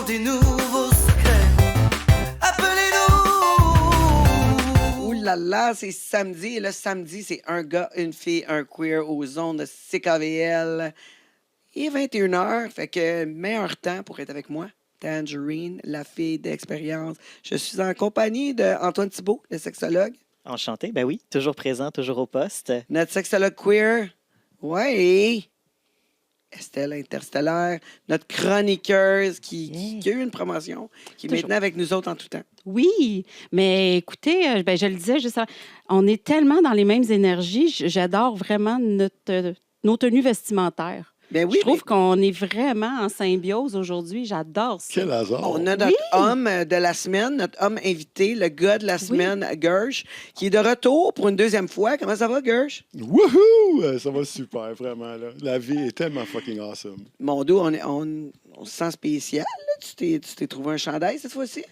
des nouveaux secrets. Appelez-nous. Ouh là là, c'est samedi. Et là, samedi, c'est un gars, une fille, un queer aux ondes de CKVL. Il est 21h, fait que meilleur temps pour être avec moi. Tangerine, la fille d'expérience. Je suis en compagnie d'Antoine Thibault, le sexologue. Enchanté, ben oui, toujours présent, toujours au poste. Notre sexologue queer. Ouais. Estelle Interstellaire. Notre chroniqueuse qui a eu une promotion, qui est Toujours. maintenant avec nous autres en tout temps. Oui, mais écoutez, je le disais juste avant, on est tellement dans les mêmes énergies. J'adore vraiment nos tenues vestimentaires. Ben oui, Je trouve qu'on est vraiment en symbiose aujourd'hui. J'adore ça. Quel hasard. on a notre homme de la semaine, notre homme invité, le gars de la semaine, Gersh, qui est de retour pour une deuxième fois. Comment ça va, Gersh? Wouhou! Ça va super, vraiment. Là. La vie est tellement fucking awesome. Mon dos, on se sent spécial. Là. Tu t'es trouvé un chandail cette fois-ci?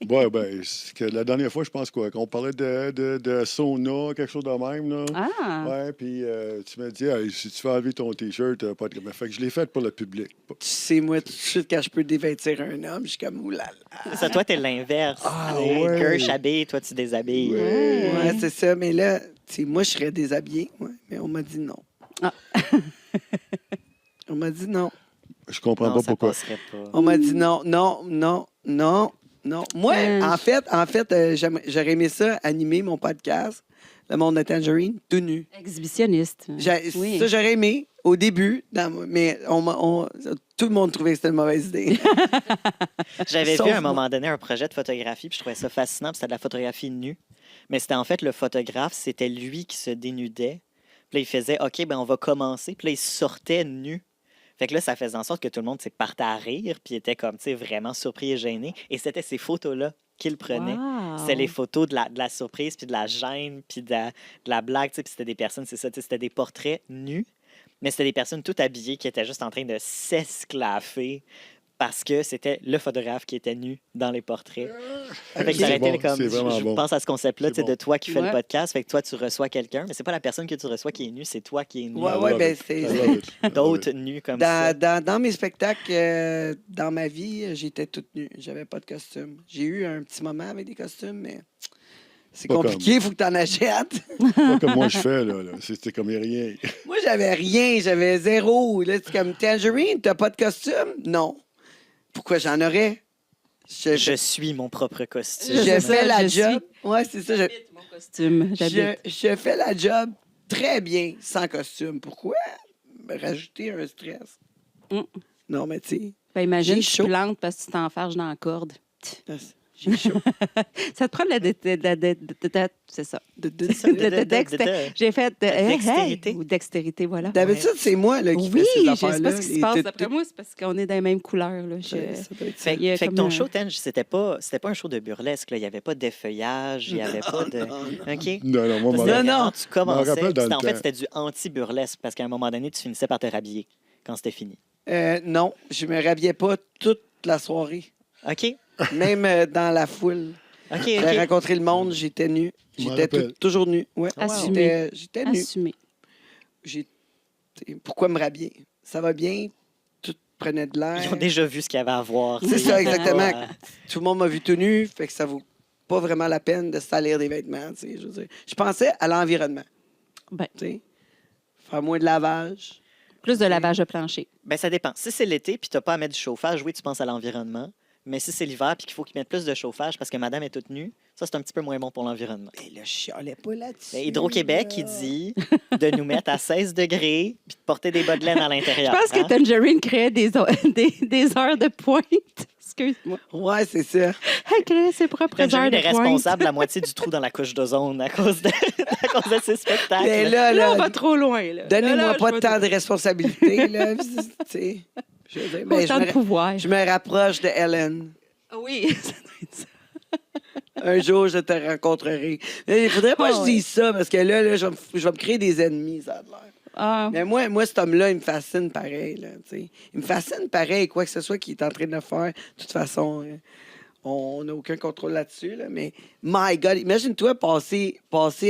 Ouais, ben, c'est que la dernière fois, je pense quoi, qu'on parlait de sauna, quelque chose de même, là. Ah! Ouais, puis tu m'as dit, hey, si tu fais enlever ton T-shirt, pas de... Fait que je l'ai fait pour le public. Tu sais, moi, tout de suite, quand je peux dévêtir un homme, je suis comme oulala. Ça, toi, t'es l'inverse. Ah, T'sais, ouais. Gersh habille, toi, tu déshabilles. Ouais, c'est ça. Mais là, tu sais, moi, je serais déshabillé. Ouais, mais on m'a dit non. Ah. On m'a dit non. Je comprends Non, pas ça pourquoi. passerait pas. On m'a dit non, non, non, non, non. Moi, en fait, j'aurais aimé ça, animer mon podcast, Le Monde de Tangerine, tout nu. Exhibitionniste. Oui. Ça, j'aurais aimé au début, mais tout le monde trouvait que c'était une mauvaise idée. J'avais Sauf vu à un moi. moment donné un projet de photographie, puis je trouvais ça fascinant, puis c'était de la photographie nue. Mais c'était en fait le photographe, c'était lui qui se dénudait. Puis là, il faisait OK, ben on va commencer. Puis là, il sortait nu. Fait que là, ça faisait en sorte que tout le monde partait à rire, puis était comme, tu sais, vraiment surpris et gêné. Et c'était ces photos-là qu'il prenait. Wow. C'est les photos de la surprise, puis de la gêne, puis de la blague, tu sais, puis c'était des personnes, c'est ça, tu sais, c'était des portraits nus, mais c'était des personnes toutes habillées qui étaient juste en train de s'esclaffer parce que c'était le photographe qui était nu dans les portraits. Fait que ça aurait C'est été bon, comme, c'est vraiment je bon. pense à ce concept-là, C'est tu sais, de bon. toi qui fais Ouais. le podcast, fait que toi, tu reçois quelqu'un, mais c'est pas la personne que tu reçois qui est nue, c'est toi qui es nu. Ouais, I ouais, love ben, it. c'est- I love it. I love D'autres it. nus comme ça. dans mes spectacles, dans ma vie, j'étais toute nue. J'avais pas de costume. J'ai eu un petit moment avec des costumes, mais c'est Pas compliqué, il faut que tu en achètes. Pas comme moi je fais, là. C'était comme rien. Moi, j'avais rien, j'avais zéro. Là, c'est comme Tangerine, t'as pas de costume? Non. Pourquoi j'en aurais? Je suis mon propre costume. Je C'est fais ça, la je suis. job. Ouais, c'est ça. Mon costume. J'habite. Je fais la job très bien sans costume. Pourquoi me rajouter un stress? Mm. Non, mais tu sais, Ben, imagine, j'ai tu chaud. plantes parce que tu t'enfarges dans la corde. j'ai chaud. Ça te prend de la c'est ça. De- J'ai fait Dextérité. ou dextérité, voilà. D'habitude, c'est moi là, qui Oui, fais ces je sais affaires-là. pas ce qui se Et passe. tout- D'après moi, c'est parce qu'on est dans les mêmes couleurs. Là. Ça doit être ça. Fait, Il y a fait que comme ton un- show, Tenj, c'était pas un show de burlesque. Là. Il n'y avait pas d'effeuillage, il n'y avait pas de. OK? Non, non, moi, Parce moi, que Non, quand non. tu Je m'en commençais, rappelle dans le en fait, temps. c'était du anti-burlesque parce qu'à un moment donné, tu finissais par te rhabiller quand c'était fini. Non, je me rhabillais pas toute la soirée. OK? Même dans la foule. OK, J'ai OK. rencontré le monde, j'étais nu. Je m'en J'étais rappelle. toujours nu. Ouais. Assumé. J'étais nu. Assumé. Pourquoi me rhabiller? Ça va bien, tout prenait de l'air. Ils ont déjà vu ce qu'il y avait à voir. C'est ça, exactement. Ouais. Tout le monde m'a vu tout nu, fait que ça vaut pas vraiment la peine de se salir des vêtements. Tu sais, je veux dire. Je pensais à l'environnement. Ben, Tu sais. Faire moins de lavage. plus de lavage de plancher. Ben, ça dépend. Si c'est l'été puis tu n'as pas à mettre du chauffage, oui, tu penses à l'environnement. Mais si c'est l'hiver puis qu'il faut qu'ils mettent plus de chauffage parce que madame est toute nue, ça, c'est un petit peu moins bon pour l'environnement. Et là, je chialais pas là-dessus. Ben, Hydro-Québec, là. il dit de nous mettre à 16 degrés puis de porter des bas de laine à Je l'intérieur. pense que hein? Tangerine créait des heures de pointe. Excuse-moi. Ouais, c'est ça. Elle créait ses propres heures Tangerine de est pointe. responsable de la moitié du trou dans la couche d'ozone à cause de ses spectacles. Mais là, Là, on là, va trop loin. Là. donnez-moi Là, pas je vais tant de responsabilités, là. Tu sais. Je veux dire, ben, Autant de pouvoir. je me rapproche de Ellen. Ah oui, ça doit être ça. Un jour, je te rencontrerai. Mais il faudrait pas que Ah je ouais. dise ça, parce que là, je vais me créer des ennemis, ça a l'air. Ah, Mais moi, cet homme-là, il me fascine pareil. Là, tu sais. Il me fascine pareil, quoi que ce soit qu'il est en train de faire. De toute façon, On n'a aucun contrôle là-dessus, là, mais my God, imagine-toi passer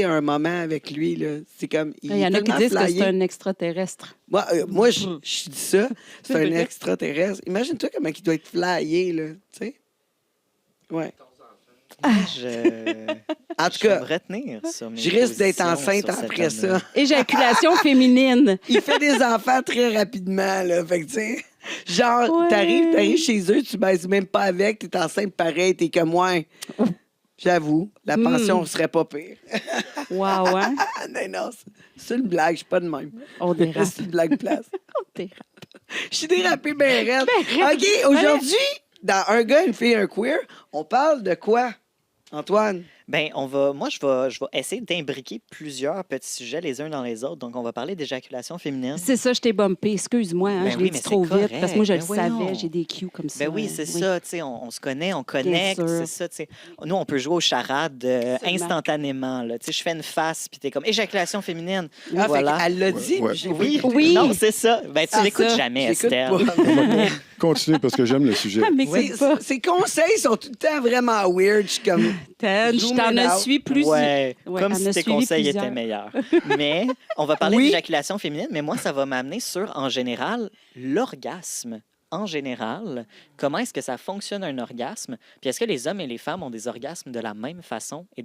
un moment avec lui. Là. C'est comme. Il y est en a qui tellement disent que flyé. c'est un extraterrestre. Moi, je dis ça. C'est un vrai. extraterrestre. Imagine-toi comment il doit être flyé, là. Tu sais? Ouais. Je En tout vais me cas, retenir sur mes je risque d'être positions enceinte sur cet après homme-là. ça. Éjaculation féminine. Il fait des enfants très rapidement, là. Fait que, tu sais, genre, Ouais. t'arrives chez eux, tu baises même pas avec, t'es enceinte pareil, t'es comme moi. J'avoue, la pension serait pas pire. Wow, hein? Ah, non, c'est une blague, je suis pas de même. On dérape. C'est une blague place. On dérape. Je suis dérapé bien raide. OK, aujourd'hui, dans Un gars, une fille, un queer, on parle de quoi, Antoine? Ben, je vais essayer d'imbriquer plusieurs petits sujets les uns dans les autres. Donc, on va parler d'éjaculation féminine. C'est ça, je t'ai bumpé. Excuse-moi, hein, Ben je oui, l'ai mais dit trop c'est vite correct. parce que moi, je le Ben voyons. savais. J'ai des cues comme ça. Ben oui, c'est ça, tu sais, on se connaît, on connecte, sûr. c'est ça, tu sais. Nous, on peut jouer aux charades Absolument. instantanément, là. Tu sais, je fais une face, puis t'es comme éjaculation féminine. Ah, Voilà. fait qu'elle l'a dit, Ouais. j'ai Oui, pas écouté. Oui. Non, c'est ça. Ben, tu Ah, l'écoutes ça, jamais, j'écoute Esther. pas. Continuez parce que j'aime le sujet. Ah, m'écoute pas. Ses conseils sont tout le temps vraiment weird. Je suis comme. Je Zoom t'en it ai out. suivi plusieurs. Ouais, Ouais, comme elle si a tes suivi conseils plusieurs. étaient meilleurs. Mais on va parler Oui. d'éjaculation féminine, mais moi, ça va m'amener sur, en général, l'orgasme. En général, comment est-ce que ça fonctionne un orgasme? Puis est-ce que les hommes et les femmes ont des orgasmes de la même façon et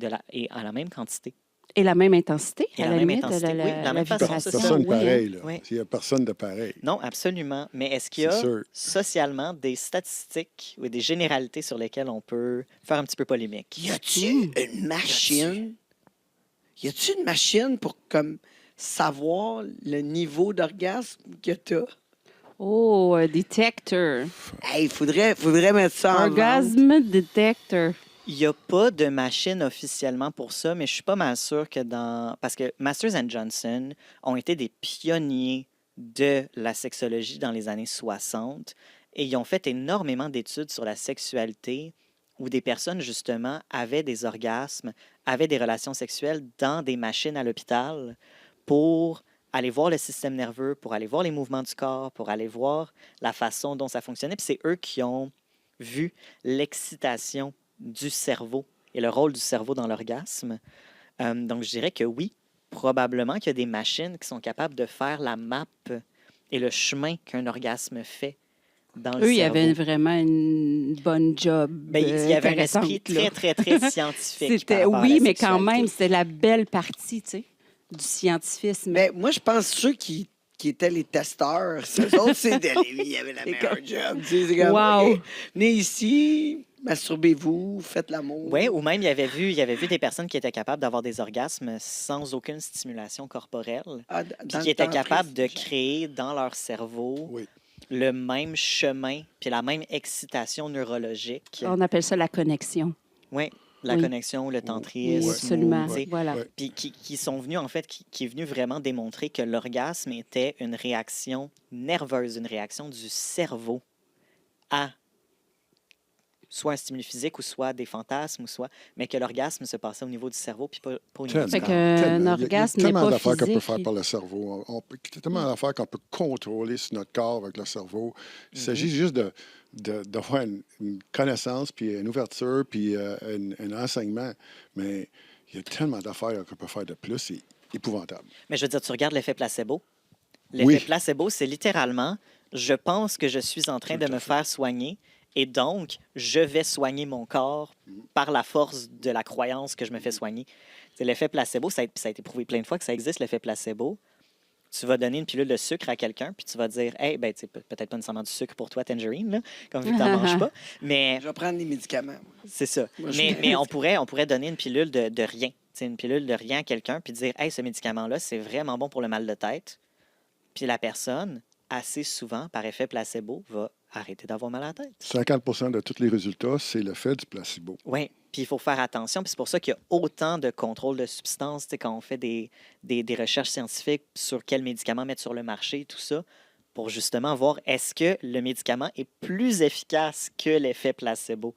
à la même quantité? Et la même intensité, Et à la la même limite, intensité, oui, la même façon, vibration, c'est ça. Personne oui, hein. pareil, là. Oui. Il n'y a personne de pareil. Non, absolument. Mais est-ce qu'il y C'est a sûr. socialement des statistiques ou des généralités sur lesquelles on peut faire un petit peu polémique? Y a-tu une machine? Y a-tu une machine pour comme savoir le niveau d'orgasme que t'as? Oh, un detector. Hey, faudrait mettre ça en vente. Orgasme detector. Il n'y a pas de machine officiellement pour ça, mais je suis pas mal sûr que dans... Parce que Masters and Johnson ont été des pionniers de la sexologie dans les années 60 et ils ont fait énormément d'études sur la sexualité où des personnes, justement, avaient des orgasmes, avaient des relations sexuelles dans des machines à l'hôpital pour aller voir le système nerveux, pour aller voir les mouvements du corps, pour aller voir la façon dont ça fonctionnait. Puis c'est eux qui ont vu l'excitation du cerveau et le rôle du cerveau dans l'orgasme. Donc, je dirais que oui, probablement qu'il y a des machines qui sont capables de faire la map et le chemin qu'un orgasme fait dans le Eux, il y cerveau. avait vraiment une bonne job. Ben, il y avait un esprit intéressante, là. très, très, très scientifique. par C'était, rapport à oui, la mais quand sexualité. même, c'était la belle partie, tu sais, du scientifisme. Mais moi, je pense que ceux qui étaient les testeurs, ceux autres, c'était lui, il avait la meilleure job. Tu sais, c'est comme, Wow. OK, venez ici, masturbez-vous, faites l'amour. Oui, ou même il y avait vu des personnes qui étaient capables d'avoir des orgasmes sans aucune stimulation corporelle, Ah, puis dans qui le étaient temps capables de précis. créer dans leur cerveau Oui. le même chemin, puis la même excitation neurologique. On appelle ça la connexion. Oui, la Oui. connexion, le tantrisme. Oui, Ouais. absolument. tu sais, Voilà. Ouais. Puis qui sont venus, en fait, qui est venu vraiment démontrer que l'orgasme était une réaction nerveuse, une réaction du cerveau à soit un stimuli physique ou soit des fantasmes, ou soit, mais que l'orgasme se passait au niveau du cerveau puis pas au niveau du Fait corps. qu'un Tellement. Il y a orgasme n'est tellement pas d'affaires qu'on peut physique. faire par le cerveau. Il y a tellement d'affaires qu'on peut contrôler sur notre corps avec le cerveau. Il s'agit juste d'avoir une connaissance, puis une ouverture, puis un enseignement. Mais il y a tellement d'affaires qu'on peut faire de plus. C'est épouvantable. Mais je veux dire, tu regardes l'effet placebo. L'effet Oui. placebo, c'est littéralement, je pense que je suis en train Tout de à me fait. faire soigner et donc, je vais soigner mon corps par la force de la croyance que je me fais soigner. C'est l'effet placebo, ça a été prouvé plein de fois que ça existe, l'effet placebo. Tu vas donner une pilule de sucre à quelqu'un, puis tu vas dire, hey, ben, tu sais, peut-être pas nécessairement du sucre pour toi, Tangerine, là, comme vu que tu n'en manges pas, mais Je vais prendre des médicaments. c'est ça. Moi, je- Mais on pourrait donner une pilule de rien. Tu sais, une pilule de rien à quelqu'un, puis dire, hey, ce médicament-là, c'est vraiment bon pour le mal de tête. Puis la personne, assez souvent, par effet placebo, va arrêter d'avoir mal à la tête. 50 de tous les résultats, c'est le fait du placebo. Oui, puis il faut faire attention. Puis c'est pour ça qu'il y a autant de contrôle de substances, tu sais, quand on fait des recherches scientifiques sur quels médicaments mettre sur le marché, tout ça, pour justement voir est-ce que le médicament est plus efficace que l'effet placebo.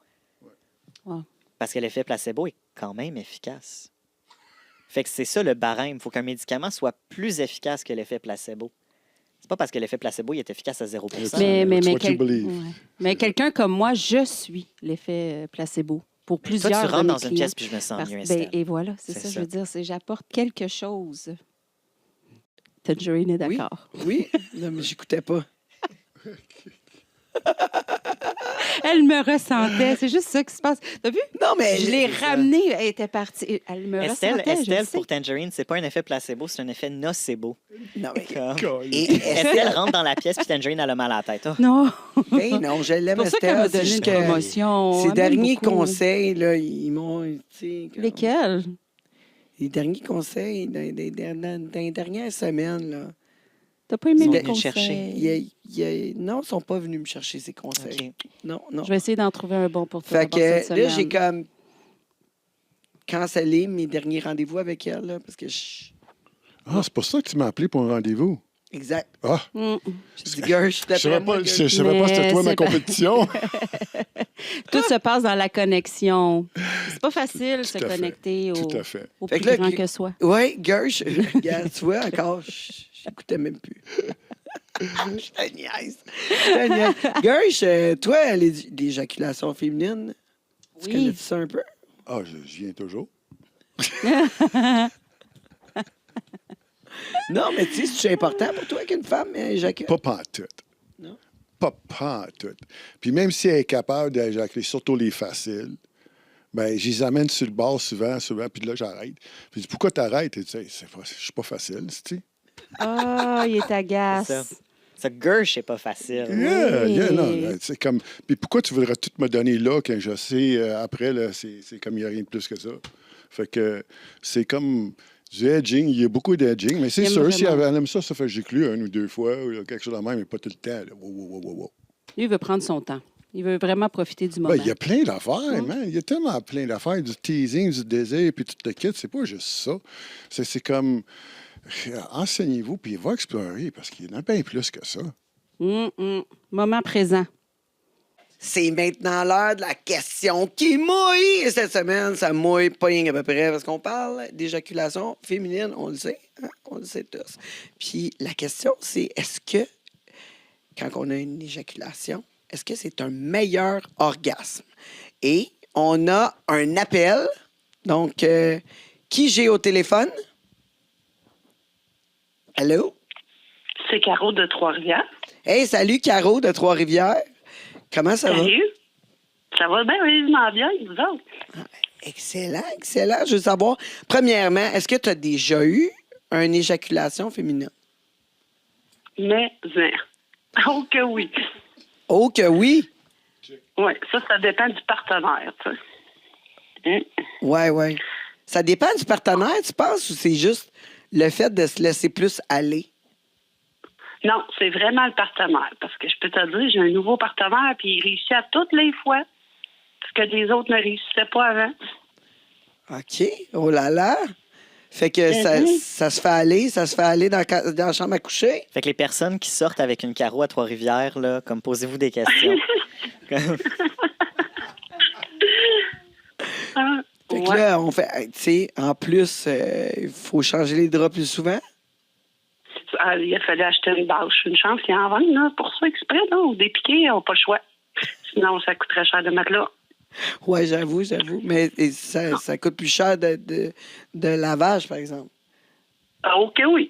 Wow. Parce que l'effet placebo est quand même efficace. Fait que c'est ça le barème. Il faut qu'un médicament soit plus efficace que l'effet placebo. C'est pas parce que l'effet placebo il est efficace à 0 Mais, It's what you believe. ouais. Mais quelqu'un comme moi, je suis l'effet placebo pour Toi, plusieurs tu de rentres mes dans une clients. pièce puis je me sens Parce- mieux, ben, Estelle. et voilà, c'est C'est ça, ça. je veux dire, c'est j'apporte quelque chose. Tangerine est Oui. d'accord. Oui. Non, mais j'écoutais pas. Elle me ressentait, c'est juste ça qui se passe. T'as vu? Non, mais. Je l'ai c'est ça. ramenée, elle était partie. Elle me Estelle, ressentait, je le Estelle sais. pour Tangerine, c'est pas un effet placebo, c'est un effet nocebo. Non, mais. Comme- Et Estelle rentre dans la pièce puis Tangerine a le mal à la tête. Oh. Non, ben non, je c'est l'aime, pour ça qu'elle m'a Estelle. C'est donné juste une que promotion. Ces Elle m'aime derniers beaucoup. conseils, là, ils m'ont. Tu sais, comme- Lesquels? Les derniers conseils dans les dernières semaines, là. T'as pas aimé Ils sont mes venus te conseils? Non, ils sont pas venus me chercher ces conseils. OK. Non, non. Je vais essayer d'en trouver un bon pour toi. Fait pour cette que là, j'ai semaine. comme cancellé mes derniers rendez-vous avec elle, là, parce que Ah, c'est pour ça que tu m'as appelé pour un rendez-vous. Exact. Ah, J'ai dit, Gersh, je d'après savais moi, pas, Gersh. je savais pas c'était toi Mais ma c'est pas- compétition. Tout se passe dans la connexion. C'est pas facile de se Tout à fait. connecter Tout à fait. au Fait plus que là, grand que- que soi. Oui, Gersh, regarde, tu vois, encore, j'écoutais même plus. Je te niaise. Je te niaise. Gersh, toi, l'éjaculation féminine, tu connais Oui. ça un peu? Ah, je viens toujours. Non, mais tu sais, c'est important pour toi qu'une femme éjacule? Pas pantoute. Non? Pas pantoute. Puis même si elle est capable d'éjaculer, surtout les faciles, ben, je les amène sur le bord souvent, puis là, j'arrête. Puis je dis, pourquoi t'arrêtes? Et tu sais, je suis pas facile, tu sais. Ah, il est agace. C'est ça. Ça Gersh, c'est pas facile. Yeah, non, Oui. c'est comme... Puis pourquoi tu voudrais tout me donner là quand je sais, après, là, c'est comme il n'y a rien de plus que ça. Fait que c'est comme du edging, il y a beaucoup d'edging, mais c'est J'aime sûr, si vraiment. elle aime ça fait que j'éclus 1 ou 2 fois, ou quelque chose de même, mais pas tout le temps. Là. Wow. Lui, il veut prendre son temps. Il veut vraiment profiter du moment. Ben, il y a plein d'affaires, man. Il y a tellement plein d'affaires, du teasing, du désir, puis tout le kit. C'est pas juste ça. C'est comme... Enseignez-vous, puis va explorer, parce qu'il y en a bien plus que ça. Moment présent. C'est maintenant l'heure de la question qui mouille. Et cette semaine, ça mouille pas rien à peu près parce qu'on parle d'éjaculation féminine, on le sait, hein? On le sait tous. Puis la question, c'est est-ce que, quand on a une éjaculation, est-ce que c'est un meilleur orgasme? Et on a un appel. Donc, qui j'ai au téléphone? Allô? C'est Caro de Trois-Rivières. Hey, salut Caro de Trois-Rivières. Comment ça va? Salut. Ça va bien, heureusement bien, vous autres. Excellent, excellent. Je veux savoir, premièrement, est-ce que tu as déjà eu une éjaculation féminine? Mais, oh que oui. Oh que oui! Oui, ça dépend du partenaire, tu sais. Ouais, ouais. Ça dépend du partenaire, tu penses, ou c'est juste le fait de se laisser plus aller? Non, c'est vraiment le partenaire. Parce que je peux te dire, j'ai un nouveau partenaire, puis il réussit à toutes les fois. Ce que les autres ne réussissaient pas avant. OK. Oh là là! Fait que ça se fait aller dans la chambre à coucher? Fait que les personnes qui sortent avec une carreau à Trois-Rivières, là, comme posez-vous des questions. Ah, Fait que ouais. là, on fait, tu sais, en plus, il faut changer les draps plus souvent. Ah, il a fallu acheter une bâche. Une chance qu'ils en vendent, là, pour ça, exprès, là. Ou des piquets, ils n'ont pas le choix. Sinon, ça coûterait cher de matelas. Ouais, j'avoue. Mais ça coûte plus cher de lavage, par exemple. Ah, OK, oui.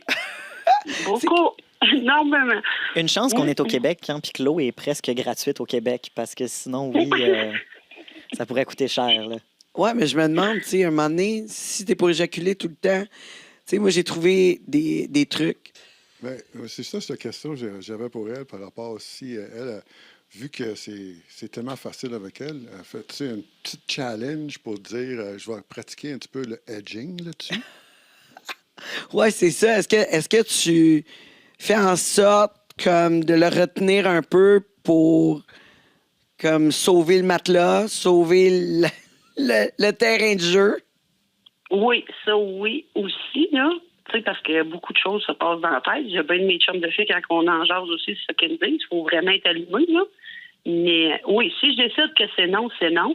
Beaucoup. Énormément. Une chance qu'on est au Québec, hein, puis que l'eau est presque gratuite au Québec, parce que sinon, oui, ça pourrait coûter cher. Là. Ouais, mais je me demande, tu sais, un moment donné, si t'es pour éjaculer tout le temps, tu sais, moi, j'ai trouvé des trucs. Ben, c'est ça, cette question que j'avais pour elle par rapport aussi. Elle, vu que c'est tellement facile avec elle, elle fait tu sais, un petit challenge pour dire je vais pratiquer un petit peu le edging là-dessus. Ouais, c'est ça. Est-ce que tu fais en sorte comme de le retenir un peu pour comme sauver le matelas, sauver le terrain de jeu? Oui, ça, oui, aussi, là. Tu sais, parce que beaucoup de choses se passent dans la tête. J'ai bien de mes chums de filles quand on en jase aussi, c'est ce qu'ils me disent. Il faut vraiment être allumé, là. Mais oui, si je décide que c'est non, c'est non.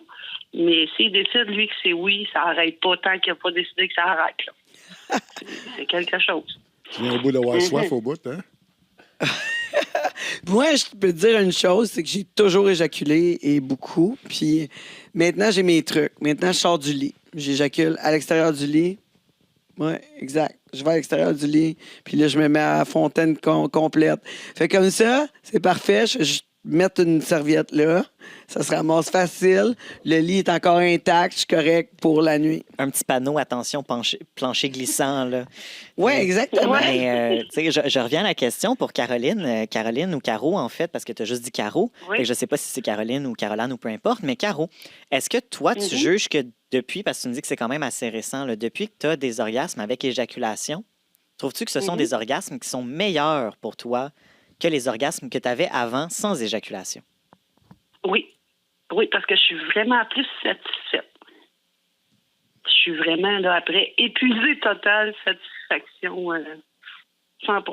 Mais s'il décide, lui, que c'est oui, ça arrête pas tant qu'il n'a pas décidé que ça arrête, là. C'est quelque chose. Tu viens au bout d'avoir soif au bout, hein? Moi, je peux te dire une chose, c'est que j'ai toujours éjaculé et beaucoup. Puis maintenant, j'ai mes trucs. Maintenant, je sors du lit. J'éjacule à l'extérieur du lit. Oui, exact. Je vais à l'extérieur du lit, puis là, je me mets à la fontaine complète. Fait comme ça, c'est parfait. Je mettre une serviette là, ça se ramasse facile. Le lit est encore intact, je suis correct pour la nuit. Un petit panneau, attention, plancher glissant, là. Oui, exactement. Mais, tu sais, je reviens à la question pour Caroline. Caroline ou Caro, en fait, parce que tu as juste dit Caro. Oui. Fait que je ne sais pas si c'est Caroline ou Caroline ou peu importe, mais Caro, est-ce que toi, tu juges que depuis, parce que tu me dis que c'est quand même assez récent, là, depuis que tu as des orgasmes avec éjaculation, trouves-tu que ce sont des orgasmes qui sont meilleurs pour toi que les orgasmes que tu avais avant sans éjaculation? Oui. Oui, parce que je suis vraiment plus satisfaite. Je suis vraiment, là, après, épuisée totale, satisfaction 100%.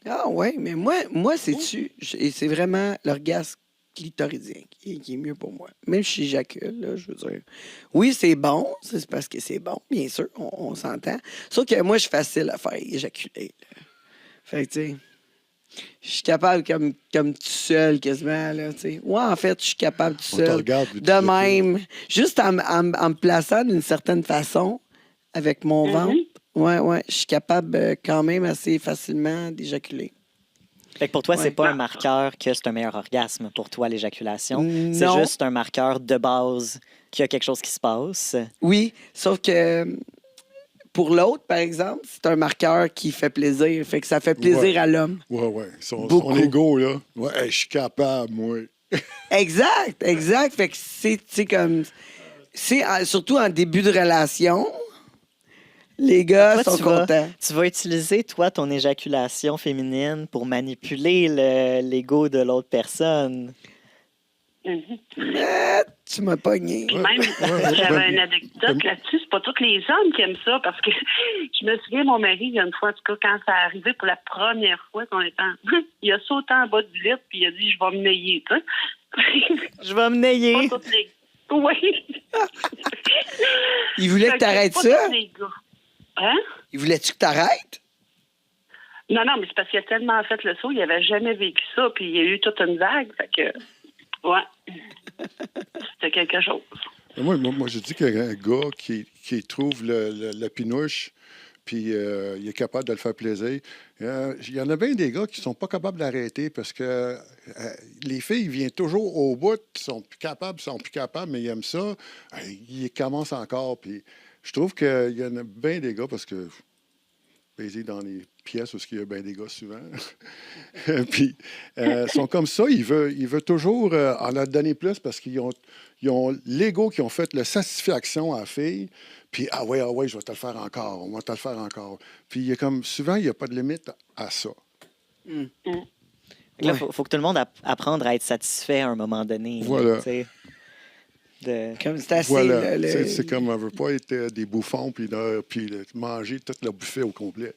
Ah ouais, mais moi c'est vraiment l'orgasme clitoridien qui est mieux pour moi. Même si j'éjacule, là, je veux dire. Oui, c'est bon, c'est parce que c'est bon, bien sûr, on s'entend. Sauf que moi, je suis facile à faire éjaculer. Là. Fait que, tu sais, je suis capable comme tout seul, quasiment, là, tu sais. Ouais, en fait, je suis capable tout On te seul. regarde, puis tu De sais même, juste en me plaçant d'une certaine façon avec mon ventre. Ouais, je suis capable quand même assez facilement d'éjaculer. Fait que pour toi, Ouais. c'est pas un marqueur que c'est un meilleur orgasme pour toi, l'éjaculation. C'est Non. juste un marqueur de base qu'il y a quelque chose qui se passe. Oui, sauf que pour l'autre, par exemple, c'est un marqueur qui fait plaisir. Fait que ça fait plaisir Ouais. à l'homme. Ouais. Beaucoup. Son ego, là. Ouais, hey, je suis capable, moi. Exact. Fait que c'est, tu sais, comme. Surtout en début de relation, les gars Toi, sont contents. tu vas utiliser, toi, ton éjaculation féminine pour manipuler l'ego de l'autre personne. Tu m'as pogné. Puis même, j'avais une anecdote là-dessus. C'est pas tous les hommes qui aiment ça parce que je me souviens, mon mari, il y a une fois, en tout cas, quand ça arrivé pour la première fois qu'on était en... il a sauté en bas du lit puis il a dit « Je vais me nailler, tu sais. » Je vais me nailler. Pas tous les... Oui. Il voulait que t'arrêtes Pas ça? tous les gars. Hein? Il voulait-tu que t'arrêtes? Non, mais c'est parce qu'il a tellement fait le saut, il avait jamais vécu ça, puis il y a eu toute une vague, fait que... Ouais. C'était quelque chose. Moi, je dis qu'un gars qui trouve la pinouche, puis il est capable de le faire plaisir. Il y en a bien des gars qui sont pas capables d'arrêter parce que les filles viennent toujours au bout, ils sont plus capables, mais ils aiment ça. Ils commencent encore. Puis je trouve qu'il y en a bien des gars parce que baiser dans les pièces où il y a bien des gars souvent. Puis ils sont comme ça, ils veulent toujours en leur donner plus parce qu'ils ont l'ego qui ont fait la satisfaction à la fille. Puis, ah ouais, je vais te le faire encore, on va te le faire encore. Puis, il y a comme, souvent, il n'y a pas de limite à ça. Fait que là, faut que tout le monde apprendre à être satisfait à un moment donné. là, Voilà. tu sais. Comme c'est assez. Voilà. le- C'est comme, on ne veut pas être des bouffons puis manger tout le buffet au complet.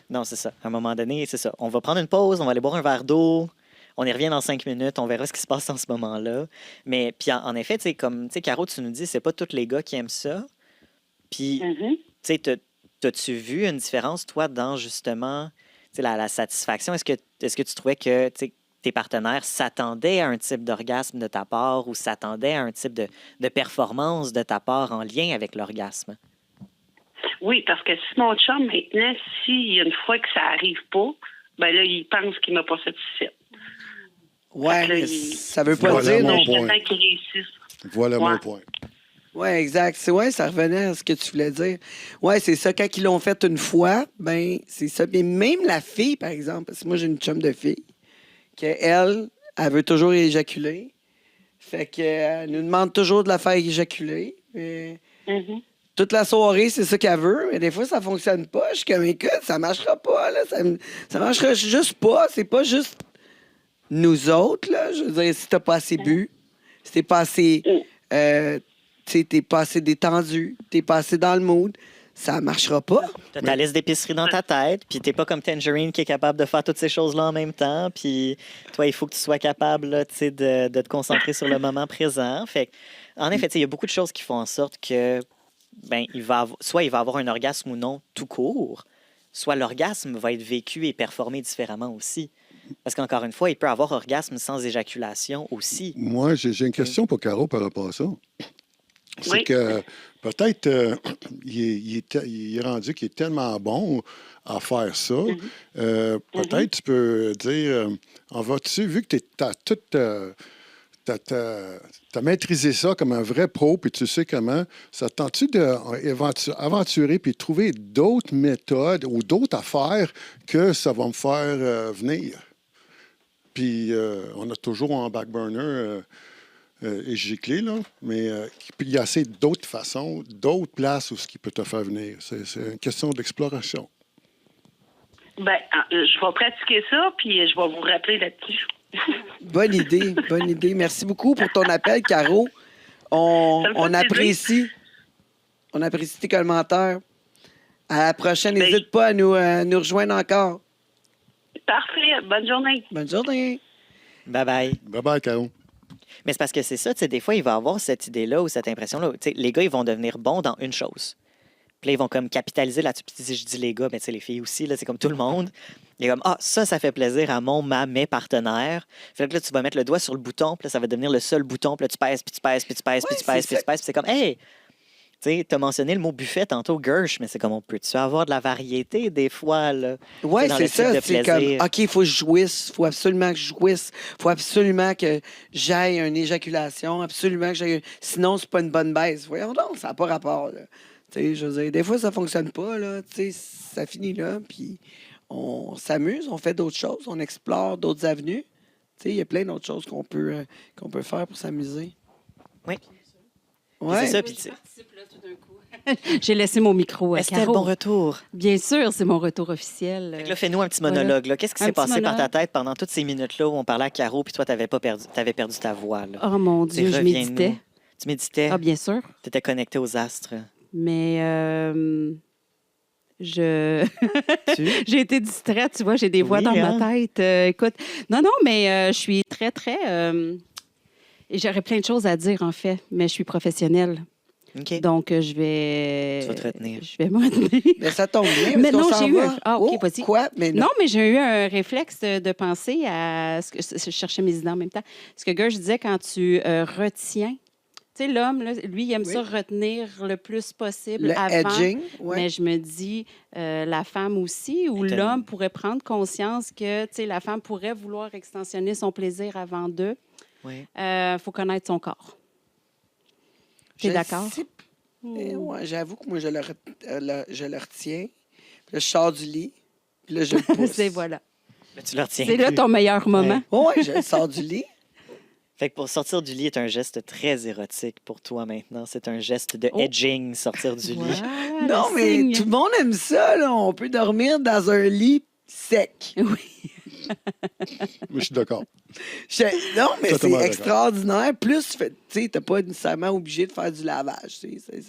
Non, c'est ça. À un moment donné, c'est ça. On va prendre une pause, on va aller boire un verre d'eau. On y revient dans 5 minutes, on verra ce qui se passe en ce moment-là. Mais puis en effet, tu sais, comme tu sais, Caro, tu nous dis, c'est pas tous les gars qui aiment ça. Puis, tu sais, t'as-tu vu une différence, toi, dans justement tu sais, la satisfaction? Est-ce que tu trouvais que tu sais, tes partenaires s'attendaient à un type d'orgasme de ta part ou s'attendaient à un type de performance de ta part en lien avec l'orgasme? Oui, parce que si mon chum, maintenant, s'il y a une fois que ça arrive pas, ben là, il pense qu'il m'a pas satisfait. Ouais, Fait que là, mais il- ça veut pas Voilà dire mon non. point. Jusqu'à temps qu'il réussisse. Voilà Ouais. mon point. Oui, exact. Ça revenait à ce que tu voulais dire. Oui, c'est ça. Quand ils l'ont fait une fois, ben c'est ça. Mais même la fille, par exemple, parce que moi, j'ai une chum de fille, qu'elle, elle veut toujours éjaculer. Fait qu'elle nous demande toujours de la faire éjaculer. Mais toute la soirée, c'est ça qu'elle veut. Mais des fois, ça fonctionne pas. Je suis comme, écoute, ça marchera pas. Là. Ça marchera juste pas. C'est pas juste nous autres. Là. Je veux dire, si t'as pas assez bu, si t'es pas assez... tu sais, t'es pas assez détendu, t'es pas assez dans le mood, ça marchera pas. T'as ta liste d'épicerie dans ta tête, puis t'es pas comme Tangerine qui est capable de faire toutes ces choses-là en même temps, puis toi, il faut que tu sois capable là, tu sais, de te concentrer sur le moment présent. Fait que, en effet, tu sais, il y a beaucoup de choses qui font en sorte que, ben, soit il va avoir un orgasme ou non tout court, soit l'orgasme va être vécu et performé différemment aussi. Parce qu'encore une fois, il peut avoir orgasme sans éjaculation aussi. Moi, j'ai une question pour Caro par rapport à ça. C'est Oui. que peut-être il est rendu qu'il est tellement bon à faire ça. Peut-être tu peux dire, vu que tu as tout. T'as maîtrisé ça comme un vrai pro, puis tu sais comment. Ça te tente-tu d'aventurer puis trouver d'autres méthodes ou d'autres affaires que ça va me faire venir? Puis on a toujours en back burner et giclé, là, mais puis il y a assez d'autres façons, d'autres places où ce qui peut te faire venir. C'est une question d'exploration. Ben, je vais pratiquer ça, puis je vais vous rappeler là-dessus. Bonne idée, bonne idée. Merci beaucoup pour ton appel, Caro. On, Ça me fait on plaisir. apprécie. On apprécie tes commentaires. À la prochaine, Ben, n'hésite pas à nous rejoindre encore. Parfait. Bonne journée. Bonne journée. Bye-bye. Bye-bye, Caro. Mais c'est parce que c'est ça, tu sais, des fois, il va avoir cette idée-là ou cette impression-là. Tu sais, les gars, ils vont devenir bons dans une chose. Puis là, ils vont comme capitaliser là-dessus. Puis si je dis les gars, mais tu sais, les filles aussi, là, c'est comme tout le monde. Il est comme, ça fait plaisir à mes partenaires. Fait que là, tu vas mettre le doigt sur le bouton, puis là, ça va devenir le seul bouton. Puis là, tu pèses, puis tu pèses, puis tu pèses, puis Ouais, tu pèses, c'est puis tu pèses. Puis c'est comme, hey! Tu sais, t'as mentionné le mot buffet tantôt, Gersh, mais c'est comme, on peut-tu avoir de la variété des fois, là? Oui, Dans c'est le type ça. de C'est plaisir. comme, OK, il faut que je jouisse. Il faut absolument que je jouisse. Il faut absolument que j'aille une éjaculation. Absolument que j'aille. Sinon, c'est pas une bonne baisse. Voyons donc, ça n'a pas rapport. Là. Tu sais, je veux dire, des fois, ça fonctionne pas. Là. Tu sais, ça finit là. Puis on s'amuse, on fait d'autres choses, on explore d'autres avenues. Tu sais, il y a plein d'autres choses qu'on peut faire pour s'amuser. Oui. Ouais. C'est ça, puis tu sais, J'ai laissé mon micro à est-ce que c'était le Caro. bon retour? Bien sûr, c'est mon retour officiel. Fait que là, fais-nous un petit Voilà. monologue. Là. Qu'est-ce qui Un s'est petit passé par ta monologue. tête pendant toutes ces minutes-là où on parlait à Caro, puis toi, t'avais perdu ta voix? Là. Oh mon Tu Dieu, je reviens-nous. méditais. Tu méditais, Ah, bien sûr. tu étais connecté aux astres. Mais je Tu? j'ai été distraite, tu vois, j'ai des voix Oui, dans hein? ma tête. Écoute, non, mais je suis très, très... et j'aurais plein de choses à dire, en fait, mais je suis professionnelle. OK. Donc, je vais... Tu vas te retenir. Je vais me retenir. Mais ça tombe bien. Mais parce qu'on non, s'en j'ai eu va. un- Ah, OK, Oh, vas-y. Quoi? Mais non. Non, mais j'ai eu un réflexe de penser à ce que je cherchais mes idées en même temps. Ce que Gersh disait quand tu retiens. Tu sais, l'homme, là, lui, il aime Oui. ça retenir le plus possible Le avant. edging, ouais. Mais je me dis, la femme aussi, ou Est-ce- l'homme pourrait prendre conscience que, tu sais, la femme pourrait vouloir extensionner son plaisir avant d'eux. Oui. Faut connaître son corps. T'es Je d'accord? sais p- ouais, j'avoue que moi, je le retiens. Puis là, je sors du lit. Puis là, je le pousse. C'est voilà. Mais tu le retiens C'est là plus. ton meilleur moment. Oui, je sors du lit. Fait que pour sortir du lit est un geste très érotique pour toi maintenant. C'est un geste de Oh. edging, sortir du lit. Voilà, Non, le mais signe. tout le monde aime ça. Là. On peut dormir dans un lit sec. Oui. Mais je suis d'accord. Non, mais c'est Totalement d'accord. extraordinaire. Plus, tu sais, t'as pas nécessairement obligé de faire du lavage. Tu sais,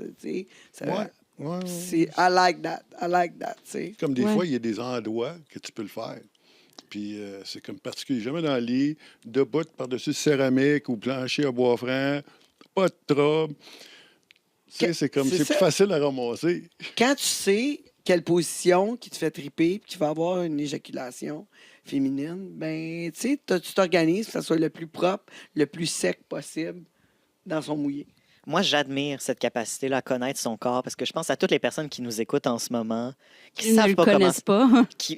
ça- Ouais. Ouais. c'est I like that. I like that. Tu sais. Comme des Ouais. fois, il y a des endroits que tu peux le faire. Puis c'est comme particulier. Jamais dans le lit, debout par-dessus céramique ou plancher à bois franc, pas de trouble. Tu sais, c'est comme C'est c'est ça. plus facile à ramasser. Quand tu sais quelle position qui te fait triper puis qui va avoir une éjaculation féminine, ben, tu sais, tu t'organises que ça soit le plus propre, le plus sec possible dans son mouillé. Moi, j'admire cette capacité-là à connaître son corps parce que je pense à toutes les personnes qui nous écoutent en ce moment, qui Ils ne savent le pas comment, connaissent pas.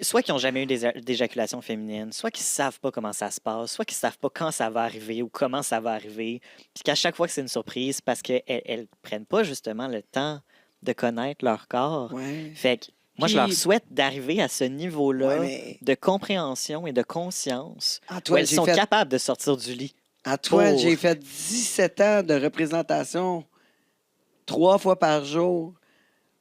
soit qui n'ont jamais eu d'éjaculation féminine, soit qui savent pas comment ça se passe, soit qui savent pas quand ça va arriver ou comment ça va arriver, puis qu'à chaque fois que c'est une surprise parce qu'elles elles prennent pas justement le temps de connaître leur corps. Ouais. Fait que moi, je Puis- leur souhaite d'arriver à ce niveau-là Ouais, mais de compréhension et de conscience où Antoine, elles sont capables de sortir du lit. Antoine, pour- j'ai fait 17 ans de représentation 3 fois par jour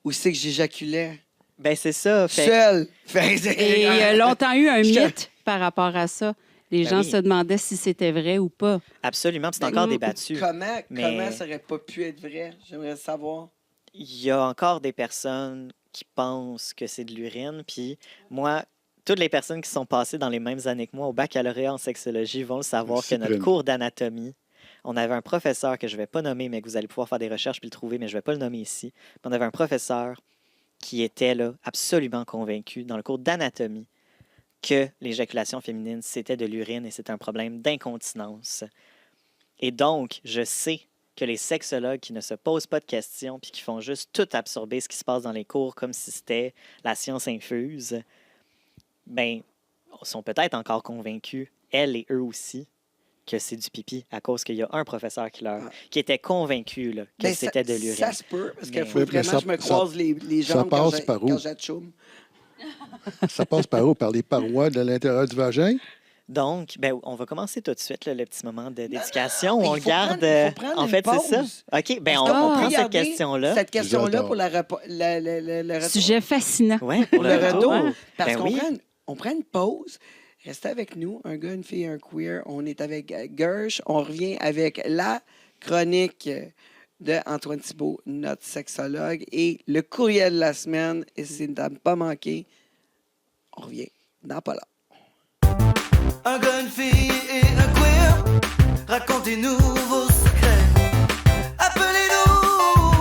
où c'est que j'éjaculais. Ben c'est ça. Fait Seul. Fait que- Et il y a longtemps eu un Je- mythe par rapport à ça. Les Ben gens oui. se demandaient si c'était vrai ou pas. absolument, puis c'est Ben, encore débattu. Comment Mais- ça aurait pas pu être vrai? J'aimerais savoir. Il y a encore des personnes qui pensent que c'est de l'urine. Puis moi, toutes les personnes qui sont passées dans les mêmes années que moi au baccalauréat en sexologie vont le savoir que notre Cyprine. cours d'anatomie, on avait un professeur que je ne vais pas nommer, mais que vous allez pouvoir faire des recherches puis le trouver, mais je ne vais pas le nommer ici. Puis on avait un professeur qui était là, absolument convaincu dans le cours d'anatomie que l'éjaculation féminine, c'était de l'urine et c'était un problème d'incontinence. Et donc, je sais que les sexologues qui ne se posent pas de questions puis qui font juste tout absorber ce qui se passe dans les cours comme si c'était la science infuse, ben, sont peut-être encore convaincus, elles et eux aussi, que c'est du pipi à cause qu'il y a un professeur qui était convaincu là, que Ben, c'était de Ça l'urine. se peut, parce qu'il Mais- faut Mais vraiment ça- que je me ça- croise les ça jambes passe par où? quand j'atchoume. Ça passe par où? Par les parois de l'intérieur du vagin? Donc, ben, on va commencer tout de suite là, le petit moment de dédication. mais On il faut garde. prendre- il faut prendre En une fait, c'est ça. pause. OK, ben, Parce on qu'on peut prend cette garder question-là. Cette question-là J'adore. pour le retour. Sujet fascinant. Ouais, Pour le retour. Ouais. Parce Ben qu'on oui. on prend une pause. Restez avec nous, un gars, une fille, un queer. On est avec Gersh. On revient avec la chronique de Antoine Thibault, notre sexologue, et le courriel de la semaine. Et c'est de ne pas manquer. On revient dans pas là. Un gars, une fille et un queer. Racontez-nous vos secrets.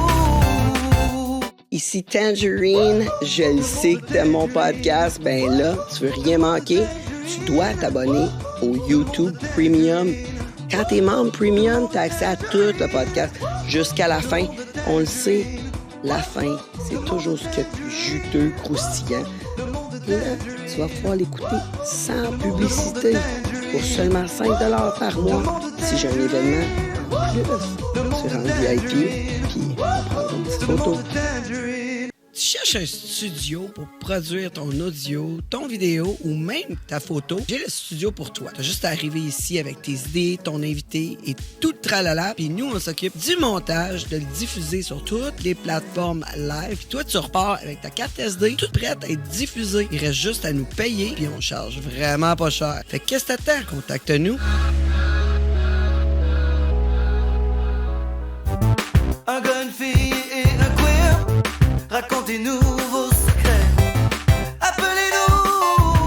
Appelez-nous. Ici Tangerine, je le sais que t'aimes mon podcast, ben là, tu veux rien manquer, tu dois t'abonner au YouTube Premium. Quand t'es membre Premium, t'as accès à tout le podcast jusqu'à la fin. On le sait, la fin, c'est toujours ce qu'il y a de plus juteux, croustillant. Là, tu vas pouvoir l'écouter sans publicité pour seulement 5 $ par mois. Si j'ai un événement en plus, tu rentres VIP, puis on prendra une petite photo. Tu cherches un studio pour produire ton audio, ton vidéo ou même ta photo? J'ai le studio pour toi. Tu as juste à arriver ici avec tes idées, ton invité et tout le tralala. Puis nous, on s'occupe du montage, de le diffuser sur toutes les plateformes live. Puis toi, tu repars avec ta carte SD, toute prête à être diffusée. Il reste juste à nous payer, puis on charge vraiment pas cher. Fait que qu'est-ce que t'attends? Contacte-nous. Un gars, une fille et un queer. Racontez-nous vos secrets.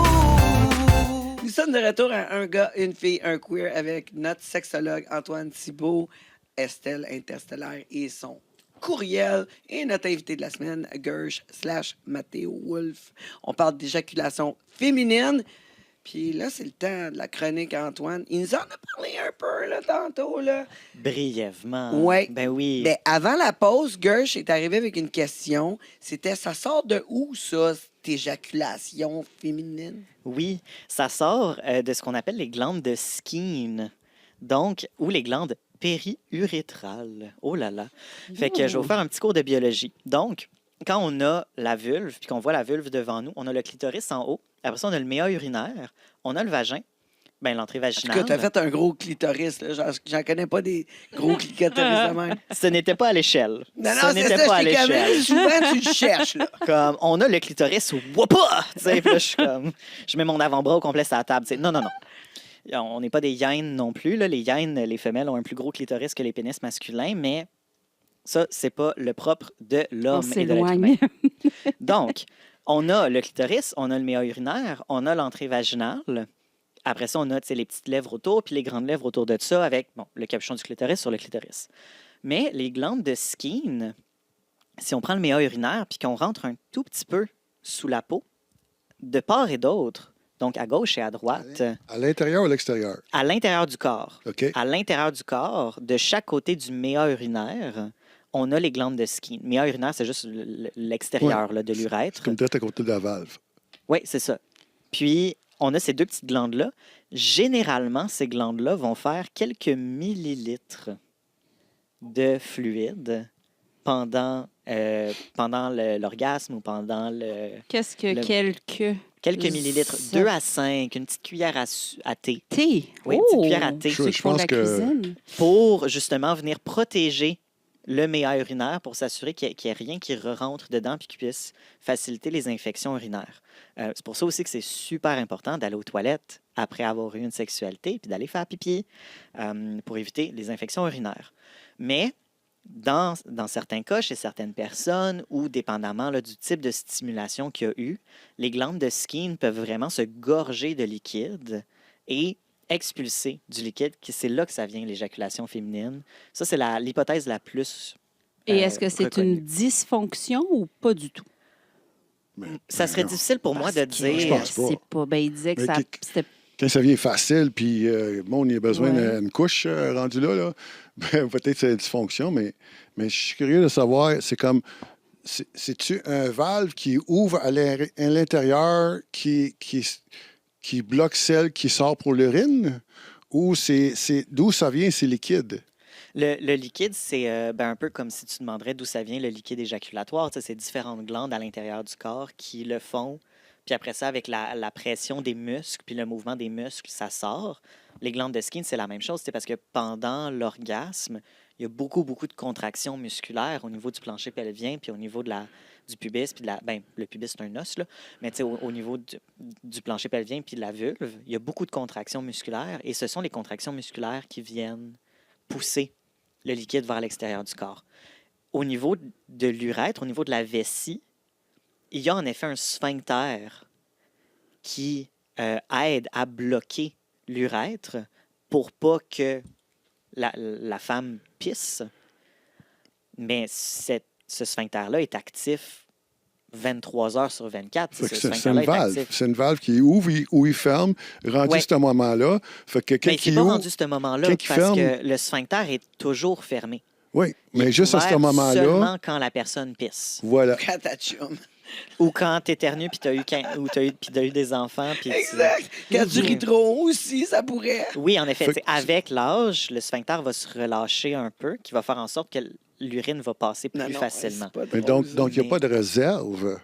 Appelez-nous. Nous sommes de retour à un gars, une fille, un queer avec notre sexologue Antoine Thibault, Estelle Interstellaire et son courriel et notre invité de la semaine, Gersh/Mathéo Wolf. On parle d'éjaculation féminine. Puis là, c'est le temps de la chronique à Antoine. Il nous en a parlé un peu là, tantôt. Là. Brièvement. Ouais. Ben oui. Mais avant la pause, Gersh est arrivé avec une question. C'était, ça sort de où, ça, cette éjaculation féminine? Oui, ça sort de ce qu'on appelle les glandes de Skene. Donc, ou les glandes périurétrales. Oh là là. Fait que je vais vous faire un petit cours de biologie. Donc, quand on a la vulve, puis qu'on voit la vulve devant nous, on a le clitoris en haut. Après ça, on a le méa urinaire. On a le vagin. Ben, l'entrée En tout vaginale. cas, t'as fait un gros clitoris. Là. J'en connais pas des gros clitoris de même. Ce n'était pas à l'échelle. Non, Ce non, c'est n'était ça, pas à je t'ai l'échelle. comme souvent, tu le cherches, là. Comme, on a le clitoris, wapa! Tu sais, puis là, je suis comme, je mets mon avant-bras au complet sur la table. Tu sais, non, non, non. On n'est pas des hyènes non plus. Là. Les hyènes, les femelles ont un plus gros clitoris que les pénis masculins, mais ça, c'est pas le propre de On l'homme et de l'être humain. s'éloigne. Donc, on a le clitoris, on a le méa urinaire, on a l'entrée vaginale. Après ça, on a tu sais, les petites lèvres autour, puis les grandes lèvres autour de ça avec bon, le capuchon du clitoris sur le clitoris. Mais les glandes de Skene, si on prend le méa urinaire puis qu'on rentre un tout petit peu sous la peau, de part et d'autre, donc à gauche et à droite, À l'intérieur ou à l'extérieur? à l'intérieur du corps, OK? à l'intérieur du corps, de chaque côté du méa urinaire, on a les glandes de Skene. Méa urinaire, c'est juste l'extérieur là, de l'urètre. Comme direct à côté de la valve. Oui, c'est ça. Puis, on a ces deux petites glandes-là. Généralement, ces glandes-là vont faire quelques millilitres de fluide pendant l'orgasme ou pendant le... Qu'est-ce que Le- Quelques millilitres, Ça- 2 à 5, une petite cuillère à thé, thé? Oui, une Oh! petite cuillère à thé. Je Ceux qui font pense la que- cuisine. pour justement venir protéger le méa urinaire pour s'assurer qu'il n'y ait rien qui rentre dedans puis qui puisse faciliter les infections urinaires. C'est pour ça aussi que c'est super important d'aller aux toilettes après avoir eu une sexualité puis d'aller faire pipi pour éviter les infections urinaires. Mais dans certains cas, chez certaines personnes ou dépendamment là, du type de stimulation qu'il y a eu, les glandes de Skene peuvent vraiment se gorger de liquide et expulser du liquide. C'est là que ça vient, l'éjaculation féminine. Ça, c'est l'hypothèse la plus Et est-ce que c'est reconnue. une dysfonction ou pas du tout? Ça serait non. difficile pour moi de Parce que dire. pense pas. C'est pas. Ben, il disait que Mais ça. C'était Quand ça vient facile, puis bon, on a besoin Ouais. d'une couche rendue là, ben, peut-être c'est une dysfonction, mais je suis curieux de savoir, c'est comme, c'est-tu un valve qui ouvre à l'intérieur qui bloque celle qui sort pour l'urine, ou d'où ça vient, c'est liquide? Le liquide, c'est un peu comme si tu demanderais d'où ça vient le liquide éjaculatoire. Tu sais, c'est différentes glandes à l'intérieur du corps qui le font. Puis après ça, avec la pression des muscles, puis le mouvement des muscles, ça sort. Les glandes de Skin, c'est la même chose. C'est parce que pendant l'orgasme, il y a beaucoup, beaucoup de contractions musculaires au niveau du plancher pelvien, puis au niveau du pubis, puis le pubis, c'est un os, là. Mais tu sais, au niveau du plancher pelvien, puis de la vulve, il y a beaucoup de contractions musculaires. Et ce sont les contractions musculaires qui viennent pousser le liquide vers l'extérieur du corps. Au niveau de l'urètre, au niveau de la vessie, il y a en effet un sphincter qui aide à bloquer l'urètre pour pas que la femme pisse. Mais ce sphincter-là est actif 23 heures sur 24. Fait que Ce c'est une sphincter-là est valve. actif. C'est une valve qui ouvre ou il ferme, rendu Ouais. à ce moment-là. Fait que quand Mais c'est il pas ouvre, rendu ce moment-là quand il parce ferme- que le sphincter est toujours fermé. oui, Il mais est juste à ce ouvert moment-là, seulement quand la personne pisse. voilà. Quand ta chum. Ou quand tu éternues puis tu as eu des enfants. Puis Exact. Quand tu ris trop aussi, ça pourrait. Oui, en effet. Fait tu sais, avec l'âge, le sphincter va se relâcher un peu, qui va faire en sorte que l'urine va passer plus facilement. c'est pas Mais drôle, donc il n'y a mais- pas de réserve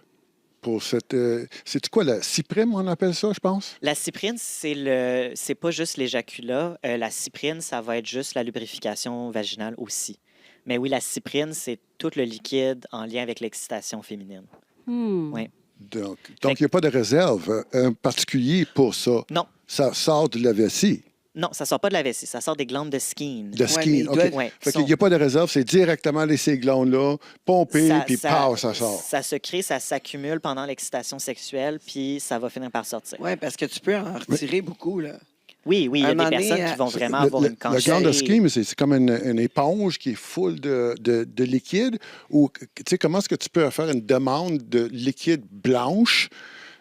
pour cette. C'est quoi, la cyprime, on appelle ça, je pense? La cyprine, c'est pas juste l'éjaculat. La cyprine, ça va être juste la lubrification vaginale aussi. Mais oui, la cyprine, c'est tout le liquide en lien avec l'excitation féminine. Ouais. Donc il n'y a pas de réserve particulier pour ça. Non. Ça sort de la vessie, Non, ça sort pas de la vessie, ça sort des glandes de Skene. de mais skin. il OK. doit- Ouais, Fait qu'il n'y a pas de réserve, c'est directement ces glandes-là, pomper, puis pow, ça sort. Ça se crée, ça s'accumule pendant l'excitation sexuelle, puis ça va finir par sortir. Oui, parce que tu peux en retirer beaucoup, là. Oui, il y Un a des moment donné, personnes qui vont vraiment avoir une La quantité. glande de skin, c'est comme une éponge qui est full de liquide. Ou, tu sais, comment est-ce que tu peux faire une demande de liquide blanche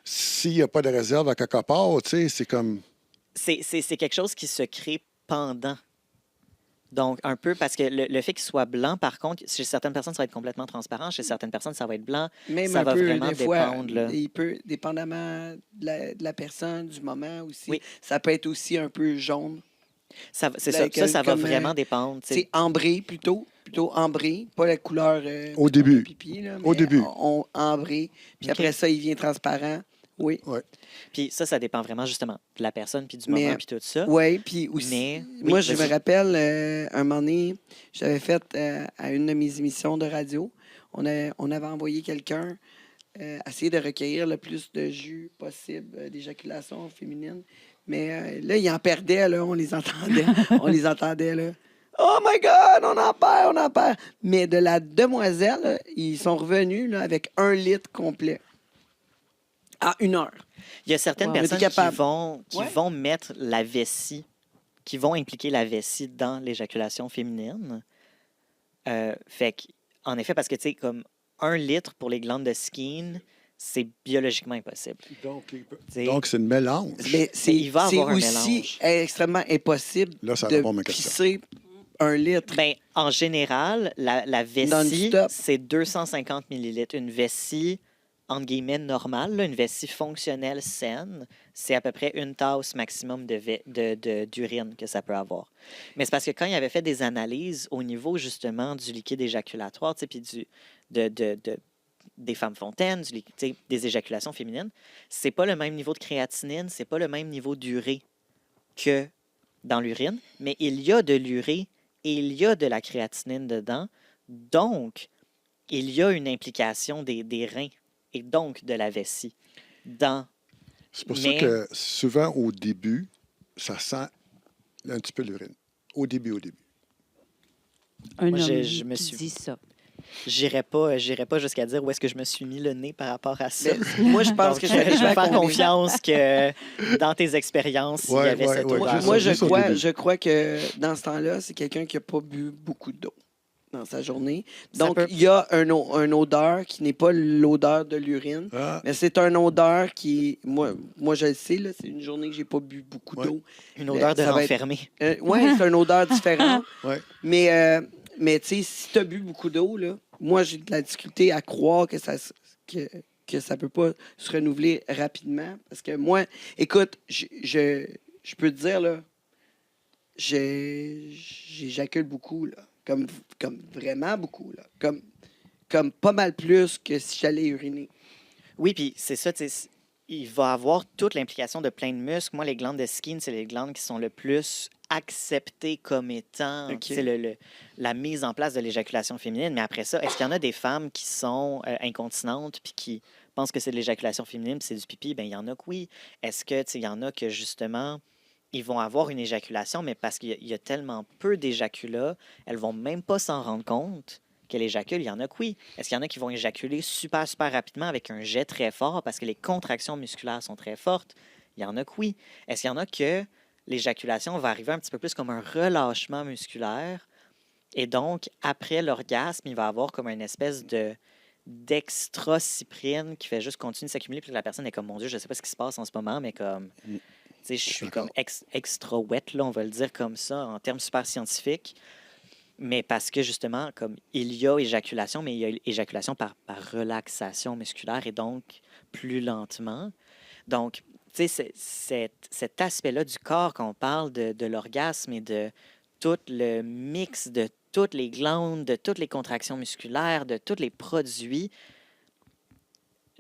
s'il n'y a pas de réserve à quelque part? Tu sais, c'est comme... C'est quelque chose qui se crée pendant. Donc, un peu, parce que le fait qu'il soit blanc, par contre, chez certaines personnes, ça va être complètement transparent. Chez certaines personnes, ça va être blanc. Même Ça un va peu, vraiment des fois, dépendre, là. il peut, dépendamment de la personne, du moment aussi, Oui. ça peut être aussi un peu jaune. C'est Like, ça va comme, vraiment dépendre. tu sais. C'est ambré plutôt ambré, pas la couleur Au mettons, début. de pipi, là, Au mais début. Ambré. Puis OK. après ça, il vient transparent. Oui. Puis ça dépend vraiment justement de la personne, puis du Mais- moment, puis tout ça. Oui, puis aussi, Mais- moi, oui, je me vas-y. rappelle, un moment donné, j'avais fait à une de mes émissions de radio, on avait envoyé quelqu'un essayer de recueillir le plus de jus possible d'éjaculation féminine. Mais là, il en perdait, là, on les entendait. On les entendait, là. Oh my God, on en perd. Mais de la demoiselle, là, ils sont revenus là, avec 1 litre complet. À 1 heure. Il y a certaines Wow. personnes Mais t'es capable. qui Ouais. vont mettre la vessie, qui vont impliquer la vessie dans l'éjaculation féminine. Fait que, en effet, parce que, tu sais, comme 1 litre pour les glandes de Skene, c'est biologiquement impossible. T'sais, Donc, c'est une mélange. Mais c'est il va c'est avoir un aussi mélange. extrêmement impossible Là, ça de répond à ma question. pisser 1 litre. ben, en général, la vessie, Non-stop. c'est 250 millilitres. Une vessie, entre guillemets, normale, là, une vessie fonctionnelle saine, c'est à peu près 1 tasse maximum d'urine que ça peut avoir. Mais c'est parce que quand il avait fait des analyses au niveau, justement, du liquide éjaculatoire, tu sais, puis des femmes fontaines, tu sais, des éjaculations féminines, c'est pas le même niveau de créatinine, c'est pas le même niveau d'urée que dans l'urine, mais il y a de l'urée et il y a de la créatinine dedans. Donc, il y a une implication des reins et donc de la vessie dans... C'est pour Mais- ça que souvent, au début, ça sent un petit peu l'urine. Au début. Un Moi, homme je me qui suis- dit ça. J'irais pas jusqu'à dire où est-ce que je me suis mis le nez par rapport à ça. Mais moi, je pense Donc, que je vais j'arrive à faire combler. confiance que dans tes expériences, il y Ouais, avait ouais, cette ouais, odeur. Moi, juste au début. je crois que dans ce temps-là, c'est quelqu'un qui n'a pas bu beaucoup d'eau. dans sa journée. Ça Donc, peut- il y a une odeur qui n'est pas l'odeur de l'urine, Ah, mais c'est une odeur qui, moi je le sais, là, c'est une journée que j'ai pas bu beaucoup Ouais. d'eau. Une odeur de ça va être- renfermé. Oui, c'est une odeur différente. ouais. Mais tu sais, si tu as bu beaucoup d'eau, là, moi, j'ai de la difficulté à croire que ça peut pas se renouveler rapidement. Parce que moi, écoute, je peux te dire, là, j'éjacule beaucoup, là. Comme vraiment beaucoup, là. Comme pas mal plus que si j'allais uriner. Oui, puis c'est ça, tu sais, il va avoir toute l'implication de plein de muscles. Moi, les glandes de Skene, c'est les glandes qui sont le plus acceptées comme étant OK. tu sais, la mise en place de l'éjaculation féminine. Mais après ça, est-ce qu'il y en a des femmes qui sont incontinentes puis qui pensent que c'est de l'éjaculation féminine puis c'est du pipi? Bien, il y en a que oui. Est-ce que, tu sais, il y en a que justement, ils vont avoir une éjaculation, mais parce qu'il y a tellement peu d'éjaculats, elles vont même pas s'en rendre compte qu'elles éjaculent. Il y en a que oui. Est-ce qu'il y en a qui vont éjaculer super, super rapidement avec un jet très fort parce que les contractions musculaires sont très fortes? Il y en a que oui. Est-ce qu'il y en a que l'éjaculation va arriver un petit peu plus comme un relâchement musculaire et donc, après l'orgasme, il va avoir comme une espèce d'extra-cyprine qui fait juste continuer de s'accumuler puis la personne est comme, mon Dieu, je sais pas ce qui se passe en ce moment, mais comme, tu sais, je suis D'accord. comme extra wet, là, on va le dire comme ça, en termes super scientifiques. Mais parce que justement, comme il y a éjaculation, mais il y a éjaculation par relaxation musculaire et donc plus lentement. Donc, tu sais, cet aspect-là du corps qu'on parle de l'orgasme et de tout le mix de toutes les glandes, de toutes les contractions musculaires, de tous les produits,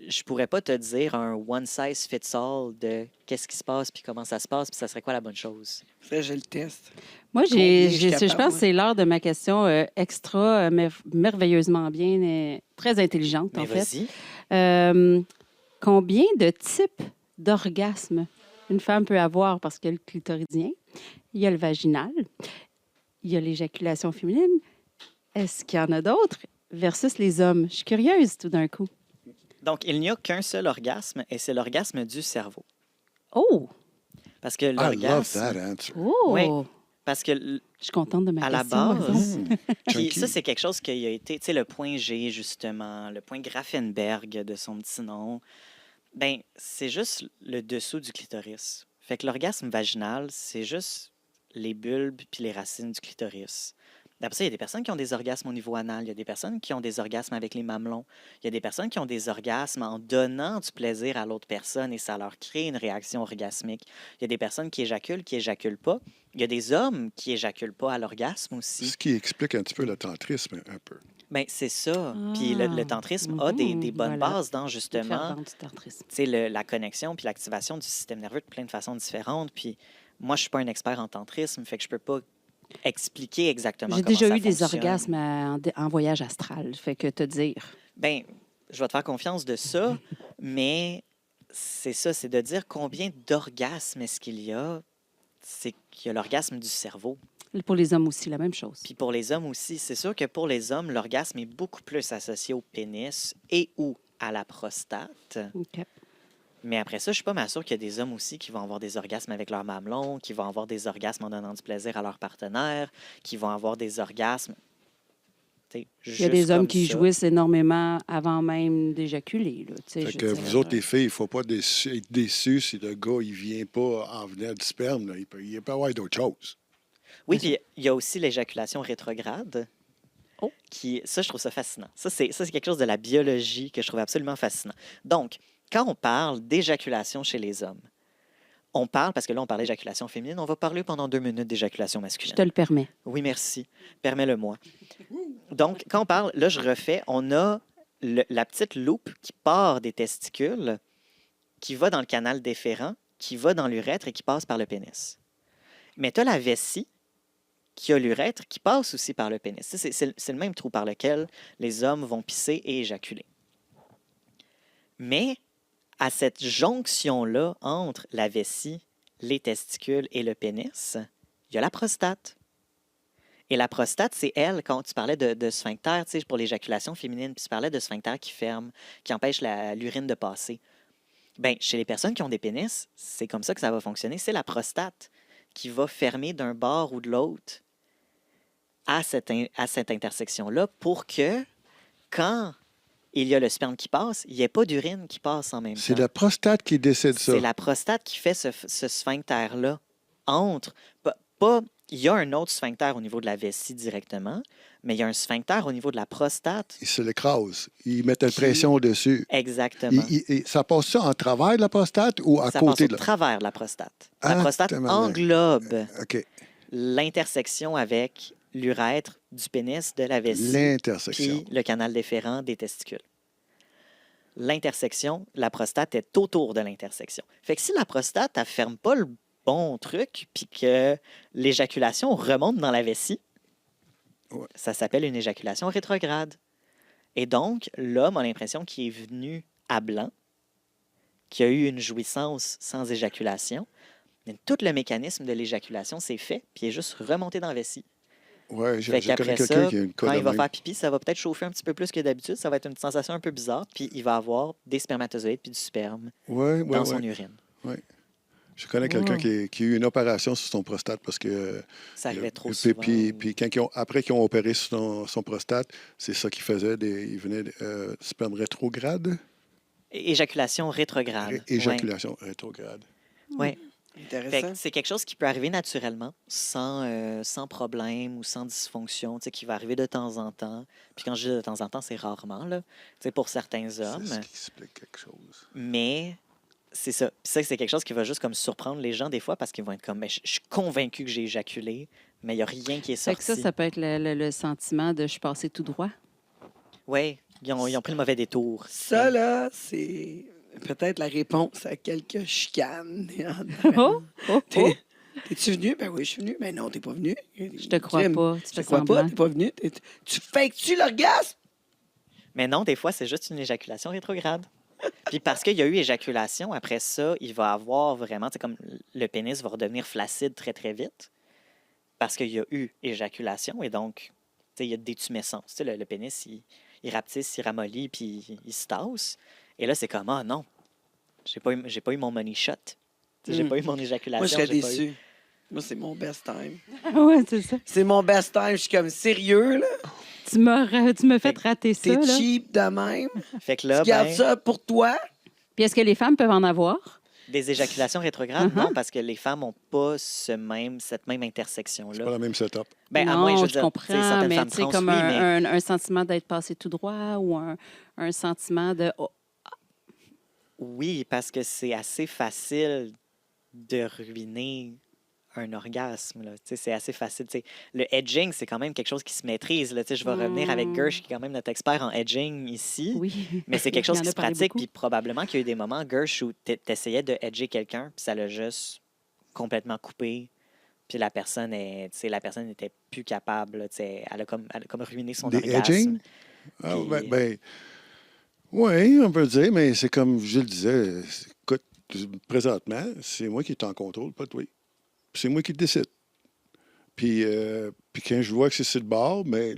je pourrais pas te dire un one size fits all de qu'est-ce qui se passe puis comment ça se passe puis ça serait quoi la bonne chose. Ça, je le teste. Moi, Combien je suis je capable, pense moi? que c'est l'heure de ma question extra, merveilleusement bien, très intelligente, Mais en fait. vas-y. Combien de types d'orgasmes une femme peut avoir? Parce qu'il y a le clitoridien, il y a le vaginal, il y a l'éjaculation féminine. Est-ce qu'il y en a d'autres versus les hommes? Je suis curieuse tout d'un coup. Donc, il n'y a qu'un seul orgasme et c'est l'orgasme du cerveau. Oh! Parce que I love l'orgasme... that answer. Oh! Oui. Parce que Je suis contente de ma à la question. par base, exemple. puis Chunky. ça, c'est quelque chose qui a été, tu sais, le point G, justement, le point Grafenberg de son petit nom, ben c'est juste le dessous du clitoris. Fait que l'orgasme vaginal, c'est juste les bulbes puis les racines du clitoris. Après ça, il y a des personnes qui ont des orgasmes au niveau anal, il y a des personnes qui ont des orgasmes avec les mamelons, il y a des personnes qui ont des orgasmes en donnant du plaisir à l'autre personne et ça leur crée une réaction orgasmique. Il y a des personnes qui éjaculent pas. Il y a des hommes qui éjaculent pas à l'orgasme aussi. Ce qui explique un petit peu le tantrisme, un peu. Ben, c'est ça. Puis le tantrisme a des bonnes Voilà. bases dans Faire justement vendre du tantrisme. tu sais, la connexion puis l'activation du système nerveux de plein de façons différentes. Puis moi, je suis pas un expert en tantrisme, fait que je peux pas expliquer exactement J'ai comment déjà ça eu des fonctionne. orgasmes en voyage astral, fait que te dire. Ben, je vais te faire confiance de ça, mais c'est ça, c'est de dire combien d'orgasmes est-ce qu'il y a. C'est qu'il y a l'orgasme du cerveau. Pour les hommes aussi, la même chose. Puis pour les hommes aussi, c'est sûr que pour les hommes, l'orgasme est beaucoup plus associé au pénis et ou à la prostate. OK. Mais après ça, je suis pas mal sûr qu'il y a des hommes aussi qui vont avoir des orgasmes avec leur mamelon, qui vont avoir des orgasmes en donnant du plaisir à leur partenaire, qui vont avoir des orgasmes. Il y a des juste hommes comme qui ça. jouissent énormément avant même d'éjaculer. Là, tu sais, Fait je que veux vous dire, autres, les filles, il ne faut pas être déçus si le gars, il vient pas en venant du sperme. Là. Il peut avoir d'autres choses. Oui, puis il y a aussi l'éjaculation rétrograde. Oh. Ça, je trouve ça fascinant. Ça, c'est quelque chose de la biologie que je trouve absolument fascinant. Donc, quand on parle d'éjaculation chez les hommes, on parle, parce que là, on parle d'éjaculation féminine, on va parler pendant 2 minutes d'éjaculation je masculine. te le permets. Oui, merci. Permets-le-moi. Donc, quand on parle, là, je refais, on a la petite loupe qui part des testicules, qui va dans le canal déférent, qui va dans l'urètre et qui passe par le pénis. Mais tu as la vessie qui a l'urètre qui passe aussi par le pénis. C'est le même trou par lequel les hommes vont pisser et éjaculer. Mais à cette jonction-là entre la vessie, les testicules et le pénis, il y a la prostate. Et la prostate, c'est elle, quand tu parlais de sphincter, tu sais, pour l'éjaculation féminine, puis tu parlais de sphincter qui ferme, qui empêche l'urine de passer. Bien, chez les personnes qui ont des pénis, c'est comme ça que ça va fonctionner. C'est la prostate qui va fermer d'un bord ou de l'autre à cette intersection-là pour que, quand il y a le sperme qui passe, il n'y ait pas d'urine qui passe en même temps. C'est la prostate qui décide ça. C'est la prostate qui fait ce sphincter-là entre... il y a un autre sphincter au niveau de la vessie directement, mais il y a un sphincter au niveau de la prostate. Ils se l'écrasent. Ils mettent une pression dessus. Exactement. Ça passe ça en travers de la prostate ou à Ça côté passe de au la... travers de la prostate. La Ah, prostate tabarnak. englobe OK. l'intersection avec l'urètre du pénis, de la vessie, L'intersection. puis le canal déférent des testicules. L'intersection, la prostate est autour de l'intersection. Fait que si la prostate, elle ferme pas le bon truc, puis que l'éjaculation remonte dans la vessie, Ouais. ça s'appelle une éjaculation rétrograde. Et donc, l'homme a l'impression qu'il est venu à blanc, qu'il a eu une jouissance sans éjaculation. Mais tout le mécanisme de l'éjaculation s'est fait, puis il est juste remonté dans la vessie. Oui, Fait je qu'après connais quelqu'un ça, qui a une quand cas il de va même. faire pipi, ça va peut-être chauffer un petit peu plus que d'habitude. Ça va être une sensation un peu bizarre, puis il va avoir des spermatozoïdes puis du sperme Oui, dans oui, son oui. urine. Je connais quelqu'un qui a eu une opération sur son prostate parce que... Ça arrivait trop puis, souvent. puis quand après qu'ils ont opéré sur son prostate, c'est ça qu'ils faisaient. Ils venaient sperme rétrograde. Éjaculation rétrograde. Éjaculation rétrograde. Ouais. Fait Intéressant. que c'est quelque chose qui peut arriver naturellement, sans problème ou sans dysfonction, qui va arriver de temps en temps. Puis quand je dis de temps en temps, c'est rarement, là, pour certains hommes. C'est ce qui explique quelque chose. Mais c'est ça. Puis ça, c'est quelque chose qui va juste comme surprendre les gens des fois parce qu'ils vont être comme, mais je suis convaincu que j'ai éjaculé, mais il n'y a rien qui est Fait sorti. que ça peut être le sentiment de je suis passé tout droit. Oui, ils ont pris le mauvais détour. Ça, là, c'est peut-être la réponse à quelques chicanes. Oh, oh, oh. T'es-tu venu? Ben oui, je suis venu. Ben non, t'es pas venu. Je te crois Crime. pas. Je Tu te fais crois pas, semblant. t'es pas venu. Tu fakes-tu l'orgasme? Mais non, des fois, c'est juste une éjaculation rétrograde. Puis parce qu'il y a eu éjaculation, après ça, il va avoir vraiment, c'est comme le pénis va redevenir flaccide très, très vite parce qu'il y a eu éjaculation et donc, il y a des tumescences. Le pénis, il rapetisse, il ramollit, puis il se tasse. Et là, c'est comme, ah non, j'ai pas eu mon money shot. J'ai pas eu mon éjaculation. Moi, je serais j'ai pas eu- déçu. Moi, c'est mon best time. Ouais, c'est ça. C'est mon best time. Je suis comme sérieux, là. Tu m'as fait rater ça. T'es Là. cheap de même. Fait que là, Tu gardes ben, ça pour toi. Puis est-ce que les femmes peuvent en avoir? des éjaculations rétrogrades, Uh-huh. non, parce que les femmes n'ont pas cette même C'est pas intersection-là. la même setup. Ben, à non, moins, je veux je dire, comprends, certaines mais femmes tu sais, trans, comme oui, mais un sentiment d'être passé tout droit ou un sentiment de... oh, oui, parce que c'est assez facile de ruiner un orgasme. Là. Tu sais, c'est assez facile. Tu sais, le edging, c'est quand même quelque chose qui se maîtrise. Là. Tu sais, je vais revenir avec Gersh, qui est quand même notre expert en edging ici. oui. Mais c'est quelque Il chose en qui a se parlé pratique. beaucoup. Puis probablement qu'il y a eu des moments, Gersh, où tu essayais de edger quelqu'un, puis ça l'a juste complètement coupé. Puis la personne n'était plus capable. Là, tu sais, elle a comme ruiné son Des orgasme. edging? Ah, Puis- oui, on peut le dire, mais c'est comme je le disais. Écoute, présentement, c'est moi qui est en contrôle, pas toi. Puis c'est moi qui décide. Puis quand je vois que c'est sur le bord, mais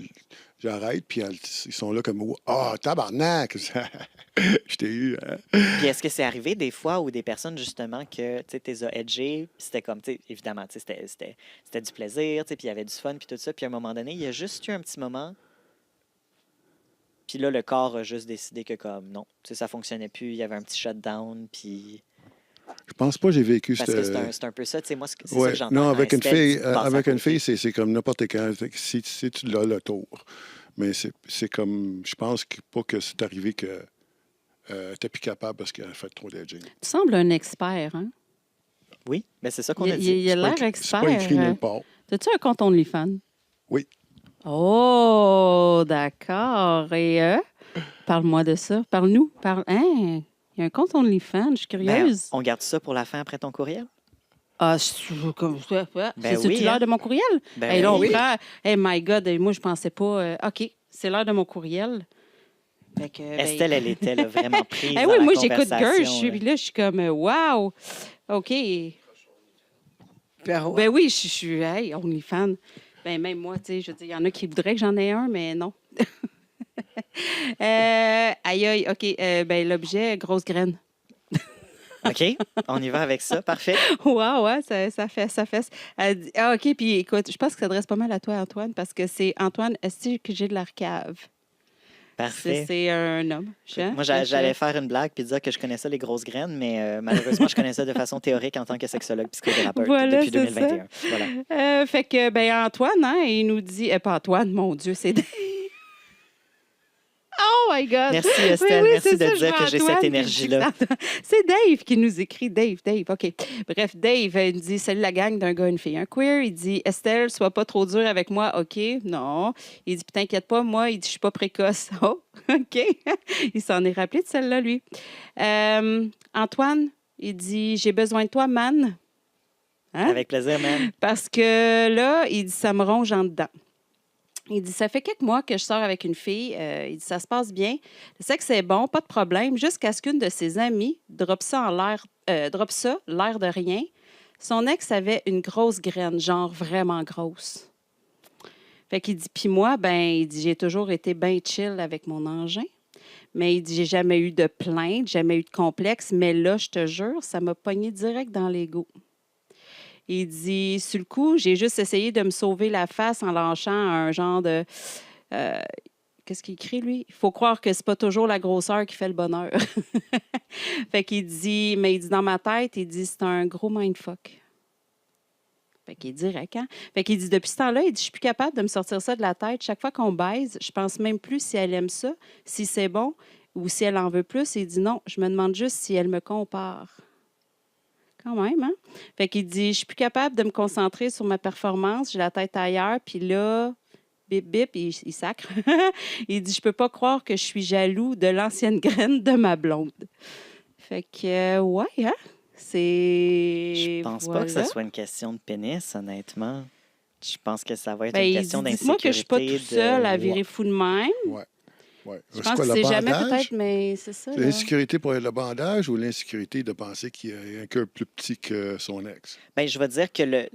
j'arrête, puis ils sont là comme « Ah, tabarnak! » Je t'ai eu, hein? Puis est-ce que c'est arrivé des fois où des personnes, justement, que tu les as edgées, puis c'était comme, tu sais, évidemment, tu sais, c'était du plaisir, tu sais, puis il y avait du fun, puis tout ça, puis à un moment donné, il y a juste eu un petit moment, puis là, le corps a juste décidé que, comme, non, tu sais, ça fonctionnait plus, il y avait un petit shutdown, puis... Je pense pas que j'ai vécu Parce que cette... c'est un peu ça, tu sais, moi, c'est ça Ouais, que j'entends. non, quand avec une Estelle fille, dit de passer à avec une côté. fille, c'est comme n'importe quand. Si tu l'as le tour. Mais c'est comme, je pense pas que c'est arrivé que t'es plus capable parce qu'elle a fait trop d'edging. Tu sembles un expert, hein? Oui, mais c'est ça qu'on a dit. Il a l'air C'est expert. pas écrit nulle part. As-tu un compte OnlyFans? Oui. Oh, d'accord. Et parle-moi de ça. Parle-nous. Hein? Il y a un compte OnlyFans. Je suis Ben, curieuse. on garde ça pour la fin après ton courriel? Ah, Ben c'est-tu oui, l'heure hein. de mon courriel? Ben Hey, là, on oui. prend... Hey, my God, moi, je pensais pas... OK, c'est l'heure de mon courriel. Fait que, ben, Estelle, elle était là, vraiment prise Eh dans oui, la moi, j'écoute conversation, Gersh. là. Puis là, je suis comme, wow! OK. Pierrot. Ben oui, je suis, hey, OnlyFans. Ben même moi, tu sais, je veux dire, il y en a qui voudraient que j'en ai un, mais non. Aïe, aïe, OK. Ben l'objet, grosse graine. OK, on y va avec ça. Parfait. Wow, ouais, ça fait. Elle dit, ah, OK, puis écoute, je pense que ça s'adresse pas mal à toi, Antoine, parce que c'est Antoine, est-ce que j'ai de l'arcave? Parfait. C'est un homme. Moi, j'allais faire une blague puis dire que je connaissais les grosses graines, mais malheureusement, je connais ça de façon théorique en tant que sexologue psychothérapeute Voilà, depuis c'est 2021. Voilà. Fait que, ben Antoine, hein, il nous dit... pas Antoine, mon Dieu, c'est... Oh my God! Merci, Estelle. Oui, Merci c'est de ça, je dire vois que j'ai Antoine, cette puis énergie-là. je dis que ça- C'est Dave qui nous écrit. Dave, OK. Bref, Dave, il dit « Salut la gang d'un gars, une fille, un queer. » Il dit « Estelle, sois pas trop dur avec moi. OK, non. » Il dit « Puis t'inquiète pas, moi, il dit « Je suis pas précoce. » Oh, OK. Il s'en est rappelé de celle-là, lui. Antoine, il dit « J'ai besoin de toi, man. » Hein? Avec plaisir, man. Parce que là, il dit « Ça me ronge en dedans. » Il dit, ça fait quelques mois que je sors avec une fille. Il dit, ça se passe bien. Le sexe, c'est bon, pas de problème, jusqu'à ce qu'une de ses amies drop ça, l'air de rien. Son ex avait une grosse graine, genre vraiment grosse. Fait qu'il dit, puis moi, il dit, j'ai toujours été bien chill avec mon engin. Mais il dit, j'ai jamais eu de plainte, jamais eu de complexe. Mais là, je te jure, ça m'a pogné direct dans l'ego. Il dit, sur le coup, j'ai juste essayé de me sauver la face en lâchant un genre de... qu'est-ce qu'il écrit, lui? Il faut croire que c'est pas toujours la grosseur qui fait le bonheur. Fait qu'il dit, mais il dit, dans ma tête, il dit, c'est un gros mindfuck. Fait qu'il est direct, hein? Fait qu'il dit, depuis ce temps-là, il dit, je suis plus capable de me sortir ça de la tête. Chaque fois qu'on baise, je pense même plus si elle aime ça, si c'est bon ou si elle en veut plus. Il dit, non, je me demande juste si elle me compare. Quand même, hein? Fait qu'il dit, je suis plus capable de me concentrer sur ma performance, j'ai la tête ailleurs, puis là, bip, bip, il sacre. Il dit, je peux pas croire que je suis jaloux de l'ancienne graine de ma blonde. Fait que, ouais, hein? Je pense pas que ce voilà. soit une question de pénis, honnêtement. Je pense que ça va être Ben, une il question dit, d'insécurité. dites-moi que je suis pas tout seul à virer fou de même. Ouais. Ouais. Je pense que c'est jamais peut-être, mais c'est ça. là. L'insécurité pour le bandage ou l'insécurité de penser qu'il a un cœur plus petit que son ex? Ben, je vais dire que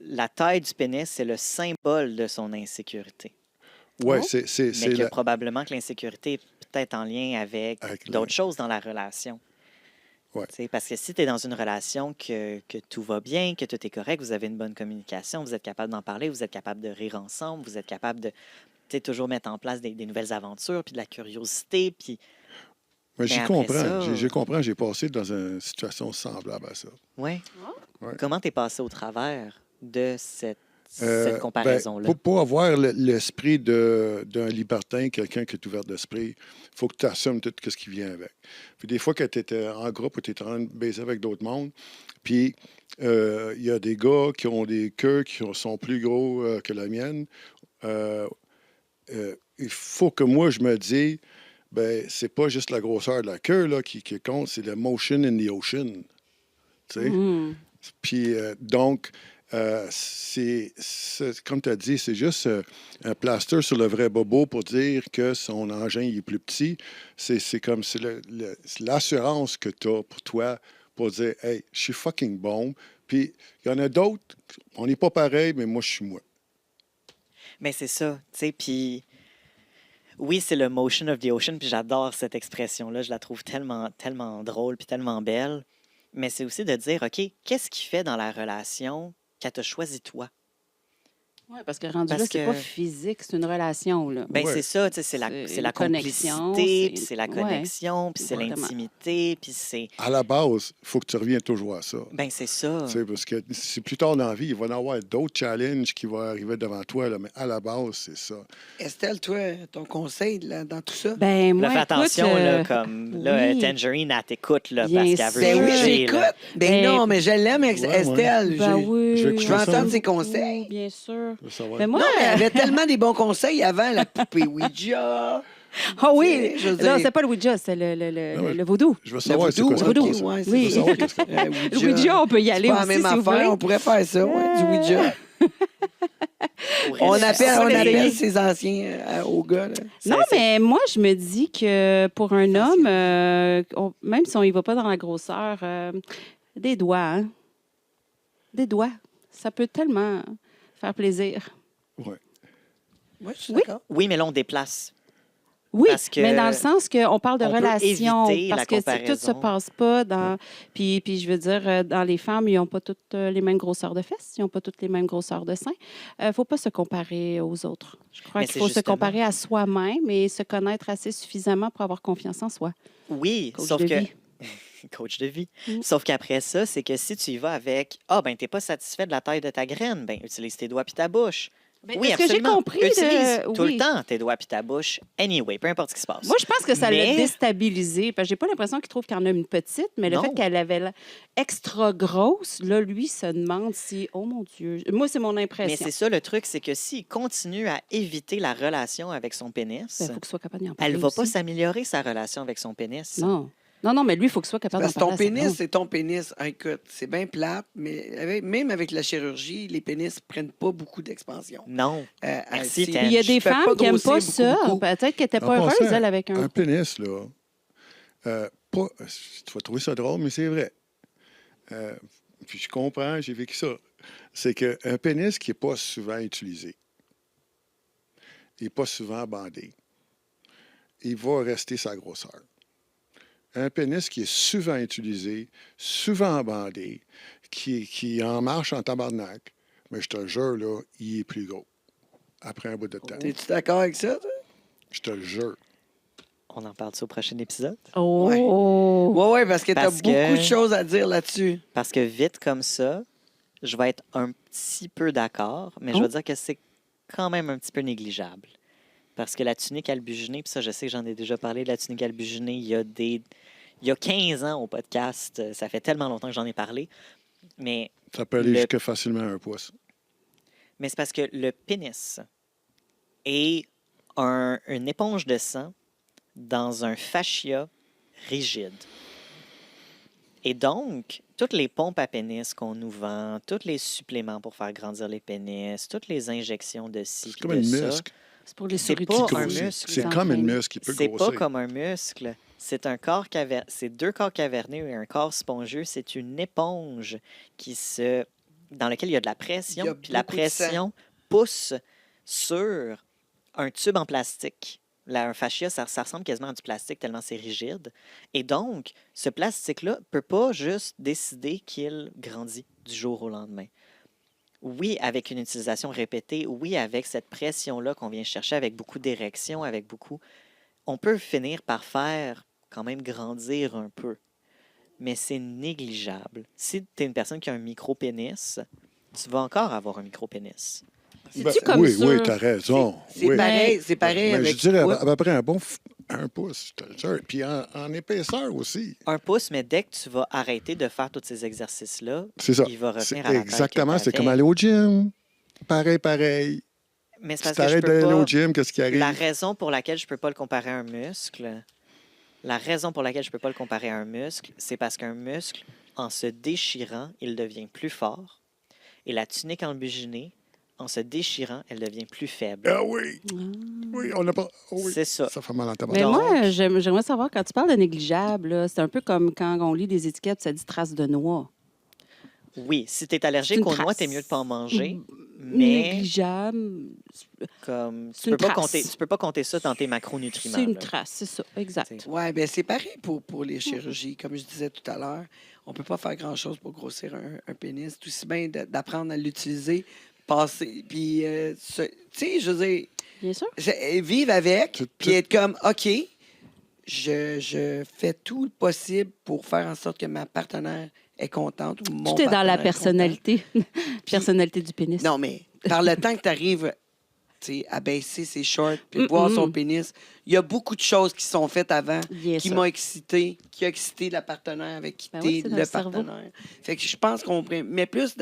la taille du pénis, c'est le symbole de son insécurité. Oui, Oh. c'est Mais que la... probablement que l'insécurité est peut-être en lien avec d'autres choses dans la relation. Ouais. Tu sais, parce que si tu es dans une relation que tout va bien, que tout est correct, vous avez une bonne communication, vous êtes capable d'en parler, vous êtes capable de rire ensemble, vous êtes capable de toujours mettre en place des nouvelles aventures, puis de la curiosité, puis... Mais j'y Mais après comprends. ça, Je comprends. J'ai passé dans une situation semblable à ça. Ouais. Ouais. Comment t'es passé au travers de cette Ben, comparaison-là? pour avoir l'esprit d'un libertin, quelqu'un qui est ouvert d'esprit, il faut que tu assumes tout ce qui vient avec. Puis des fois, quand tu es en groupe ou tu es en train de baiser avec d'autres mondes, puis il y a des gars qui ont des queues qui sont plus gros que la mienne, il faut que moi, je me dise, c'est pas juste la grosseur de la queue là, qui compte, c'est le motion in the ocean. Tu sais? Mm. Puis donc, comme tu as dit, c'est juste un plaster sur le vrai bobo pour dire que son engin il est plus petit. C'est comme c'est l'assurance que tu as pour toi pour dire « Hey, je suis fucking bon. » Puis il y en a d'autres, on n'est pas pareil, mais moi, je suis moi. Mais c'est ça, tu sais, puis... Oui, c'est le motion of the ocean, puis j'adore cette expression-là. Je la trouve tellement, tellement drôle puis tellement belle. Mais c'est aussi de dire, OK, qu'est-ce qui fait dans la relation qu'elle t'a choisi toi? Oui, parce que rendu Parce là, c'est que- pas physique, c'est une relation. Là. Ben Ouais. c'est ça, tu sais, c'est C'est la une connexion, complicité, puis c'est- c'est la ouais, connexion, puis c'est exactement. l'intimité, puis c'est... À la base, il faut que tu reviennes toujours à ça. Ben c'est ça. Tu sais, parce que si plus tard dans la vie, il va y avoir d'autres challenges qui vont arriver devant toi, là, mais à la base, c'est ça. Estelle, toi, ton conseil là, dans tout ça? Ben, moi, Là, fais écoute, attention, là, comme là, oui. Tangerine, elle t'écoute, là, Bien parce qu'elle veut Ben oui, sûr. juger, j'écoute. là. Ben non, mais je l'aime, Ouais, Estelle. Ben Je- oui. je veux écouter Je veux ça. entendre ses conseils. Oui, bien sûr. Je veux savoir. Mais moi, Non, mais elle avait tellement des bons conseils avant, la poupée Ouija. ah oui, je veux non, dire- c'est pas le Ouija, c'est Non, mais- le vaudou. Je veux savoir c'est quoi voodoo, ça. voodoo. pour ça. ouais, Oui. Je veux savoir qu'est-ce que- Le Ouija, on peut y aller C'est pas la aussi, même si vous affaire, voulez. on pourrait faire ça, ouais, du Ouija. Pour On elle, appelle l'essayer. ses anciens aux gars. Là. Non, c'est- mais moi, je me dis que pour un homme, même si on y va pas dans la grosseur, des doigts, hein? Des doigts, ça peut tellement faire plaisir. Ouais. Oui, je suis Oui. d'accord. Oui, mais là, on déplace. Oui, Parce que mais dans le sens qu'on parle de on peut relations, éviter la parce que tout se comparaison. passe pas dans... Puis je veux dire, dans les femmes, ils n'ont pas toutes les mêmes grosseurs de fesses, ils n'ont pas toutes les mêmes grosseurs de seins. Il ne faut pas se comparer aux autres. Je crois Mais qu'il c'est faut se justement- comparer à soi-même et se connaître assez suffisamment pour avoir confiance en soi. Oui, Coach sauf de que... vie. Coach de vie. Mm. Sauf qu'après ça, c'est que si tu y vas avec « Ah, ben t'es pas satisfait de la taille de ta graine, ben utilise tes doigts puis ta bouche. » Ben, Oui, est-ce que j'ai absolument. compris Utilise de... tout oui. le temps tes doigts puis ta bouche. Anyway, peu importe ce qui se passe. Moi, je pense que ça l'a Mais- déstabilisé. Parce que j'ai pas l'impression qu'il trouve qu'il en a une petite, mais le Non. fait qu'elle avait l'air extra grosse, là, lui, se demande si... Oh mon Dieu. Moi, c'est mon Mais impression. c'est ça le truc, c'est que s'il continue à éviter la relation avec son pénis, Il faut qu'il soit capable d'en parler elle va pas aussi. s'améliorer sa relation avec son pénis. Non. Non, mais lui, il faut qu'il soit capable Parce d'en que ton parler à sa pénis, blonde. c'est ton pénis. Ah, écoute, c'est bien plate, mais même avec la chirurgie, les pénis prennent pas beaucoup d'expansion. Non. Merci, si- Tan. Puis il y a Je des fais pas femmes qui n'aiment pas grossir ça. beaucoup. Peut-être qu'elle n'était En pas heureuse, passant, elle, avec un... Un pénis, là, tu vas trouver ça drôle, mais c'est vrai. Puis je comprends, j'ai vécu ça. C'est qu'un pénis qui n'est pas souvent utilisé, il n'est pas souvent bandé, il va rester sa grosseur. Un pénis qui est souvent utilisé, souvent bandé, qui en marche en tabarnak, mais je te jure, là, il est plus gros après un bout de temps. Es-tu d'accord avec ça, toi? Je te le jure. On en parle au prochain épisode. Oh! Ouais, parce que tu as Parce beaucoup que- de choses à dire là-dessus. Parce que vite comme ça, je vais être un petit peu d'accord, mais je Oh. vais dire que c'est quand même un petit peu négligeable. Parce que la tunique albuginée, puis ça, je sais que j'en ai déjà parlé de la tunique albuginée, il y a 15 ans au podcast. Ça fait tellement longtemps que j'en ai parlé. Mais Ça peut aller Le- jusque facilement à un pouce. Mais c'est parce que le pénis est une éponge de sang dans un fascia rigide. Et donc, toutes les pompes à pénis qu'on nous vend, tous les suppléments pour faire grandir les pénis, toutes les injections de ci C'est puis comme de une ça, muscle. C'est pour les C'est souris pas qui un grossissent. muscle. C'est Ils comme une s'entraînent. muscle qui peut c'est grossir. pas comme un muscle. C'est un corps c'est deux corps caverneux et un corps spongieux. C'est une éponge dans laquelle il y a de la Il y pression. a Puis la beaucoup de sang. pression pousse sur un tube en plastique. Là, un fascia, ça ressemble quasiment à du plastique tellement c'est rigide. Et donc, ce plastique-là ne peut pas juste décider qu'il grandit du jour au lendemain. Oui, avec une utilisation répétée, oui, avec cette pression-là qu'on vient chercher, avec beaucoup d'érection, avec beaucoup... On peut finir par faire quand même grandir un peu, mais c'est négligeable. Si tu es une personne qui a un micro-pénis, tu vas encore avoir un micro-pénis. C'est-tu comme oui, ça? oui, t'as raison. C'est oui. c'est pareil Mais avec... je dirais Ouais. à peu près un pouce, je te le jure. Puis en épaisseur aussi. Un pouce, mais dès que tu vas arrêter de faire tous ces exercices-là, C'est ça. il va C'est revenir à la taille que exactement, c'est t'avais. comme aller au gym. Pareil. Mais c'est Si parce que je t'arrêtes peux d'aller pas... au gym, qu'est-ce qui arrive? La raison pour laquelle je peux pas le comparer à un muscle, c'est parce qu'un muscle, en se déchirant, il devient plus fort. Et la tunique embuginée, en se déchirant, elle devient plus faible. Ah oui! Oui, on n'a pas. Oh oui. C'est ça. Ça fait mal en Mais tabac. moi, j'aimerais savoir, quand tu parles de négligeable, là, c'est un peu comme quand on lit des étiquettes, ça dit trace de noix. Oui, si tu es C'est allergique une aux noix, trace. t'es mieux de pas en manger. Mais Négligeable, comme C'est tu une peux pas trace. compter, tu peux pas compter ça dans tes macronutriments. c'est une là. trace, c'est ça, exact. C'est- Ouais, ben c'est pareil pour les chirurgies. Comme je disais tout à l'heure, on peut pas faire grand-chose pour grossir un pénis. Tout aussi bien d'apprendre à l'utiliser, passer, puis, tu sais, je veux dire, Bien sûr. vivre avec, Tout- puis être comme, OK, je fais tout le possible pour faire en sorte que ma partenaire est contente ou mon Tout est dans partenaire la est content. personnalité. Personnalité du pénis. Non, mais par le temps que tu arrives à baisser ses shorts puis voir son pénis, il y a beaucoup de choses qui sont faites avant Bien qui sûr. m'ont excité, qui a excité la partenaire avec qui Ben t'es oui, c'est dans le le cerveau. partenaire. Fait que je pense qu'on met plus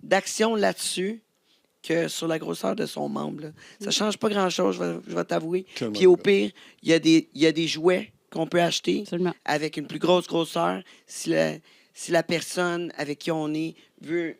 d'action là-dessus que sur la grosseur de son membre. Là. Ça Mm. change pas grand-chose, je vais t'avouer. Tellement Puis au d'accord. pire, il y a des jouets qu'on peut acheter Absolument. avec une plus grosse grosseur. Si la personne avec qui on est veut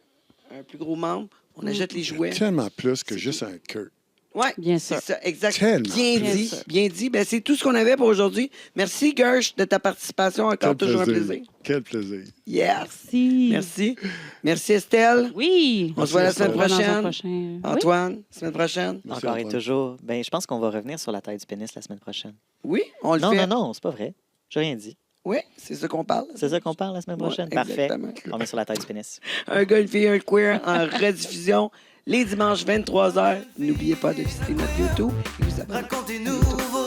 un plus gros membre, on achète les jouets. Tellement plus que juste un queue. Oui, Bien c'est sûr. ça, exact. Tellement. Bien Bien dit, sûr. bien dit. Ben, c'est tout ce qu'on avait pour aujourd'hui. Merci, Gersh, de ta participation. Encore toujours un plaisir. Quel plaisir. Yes. Merci. Merci. Merci, Estelle. Oui. On se voit la semaine Estelle. On va dans un prochaine. prochain. Oui. Antoine, semaine prochaine. Merci, Encore et Antoine. toujours. Ben, je pense qu'on va revenir sur la taille du pénis la semaine prochaine. Oui, on le Non, fait. non, c'est pas vrai. J'ai rien dit. Oui, c'est ça qu'on parle. C'est ça qu'on parle la semaine Ouais, prochaine? Parfait. exactement. On est sur la taille du pénis. Un gars, une fille, un queer en rediffusion les dimanches 23h. N'oubliez pas de visiter notre YouTube et vous abonner. Racontez-nous vos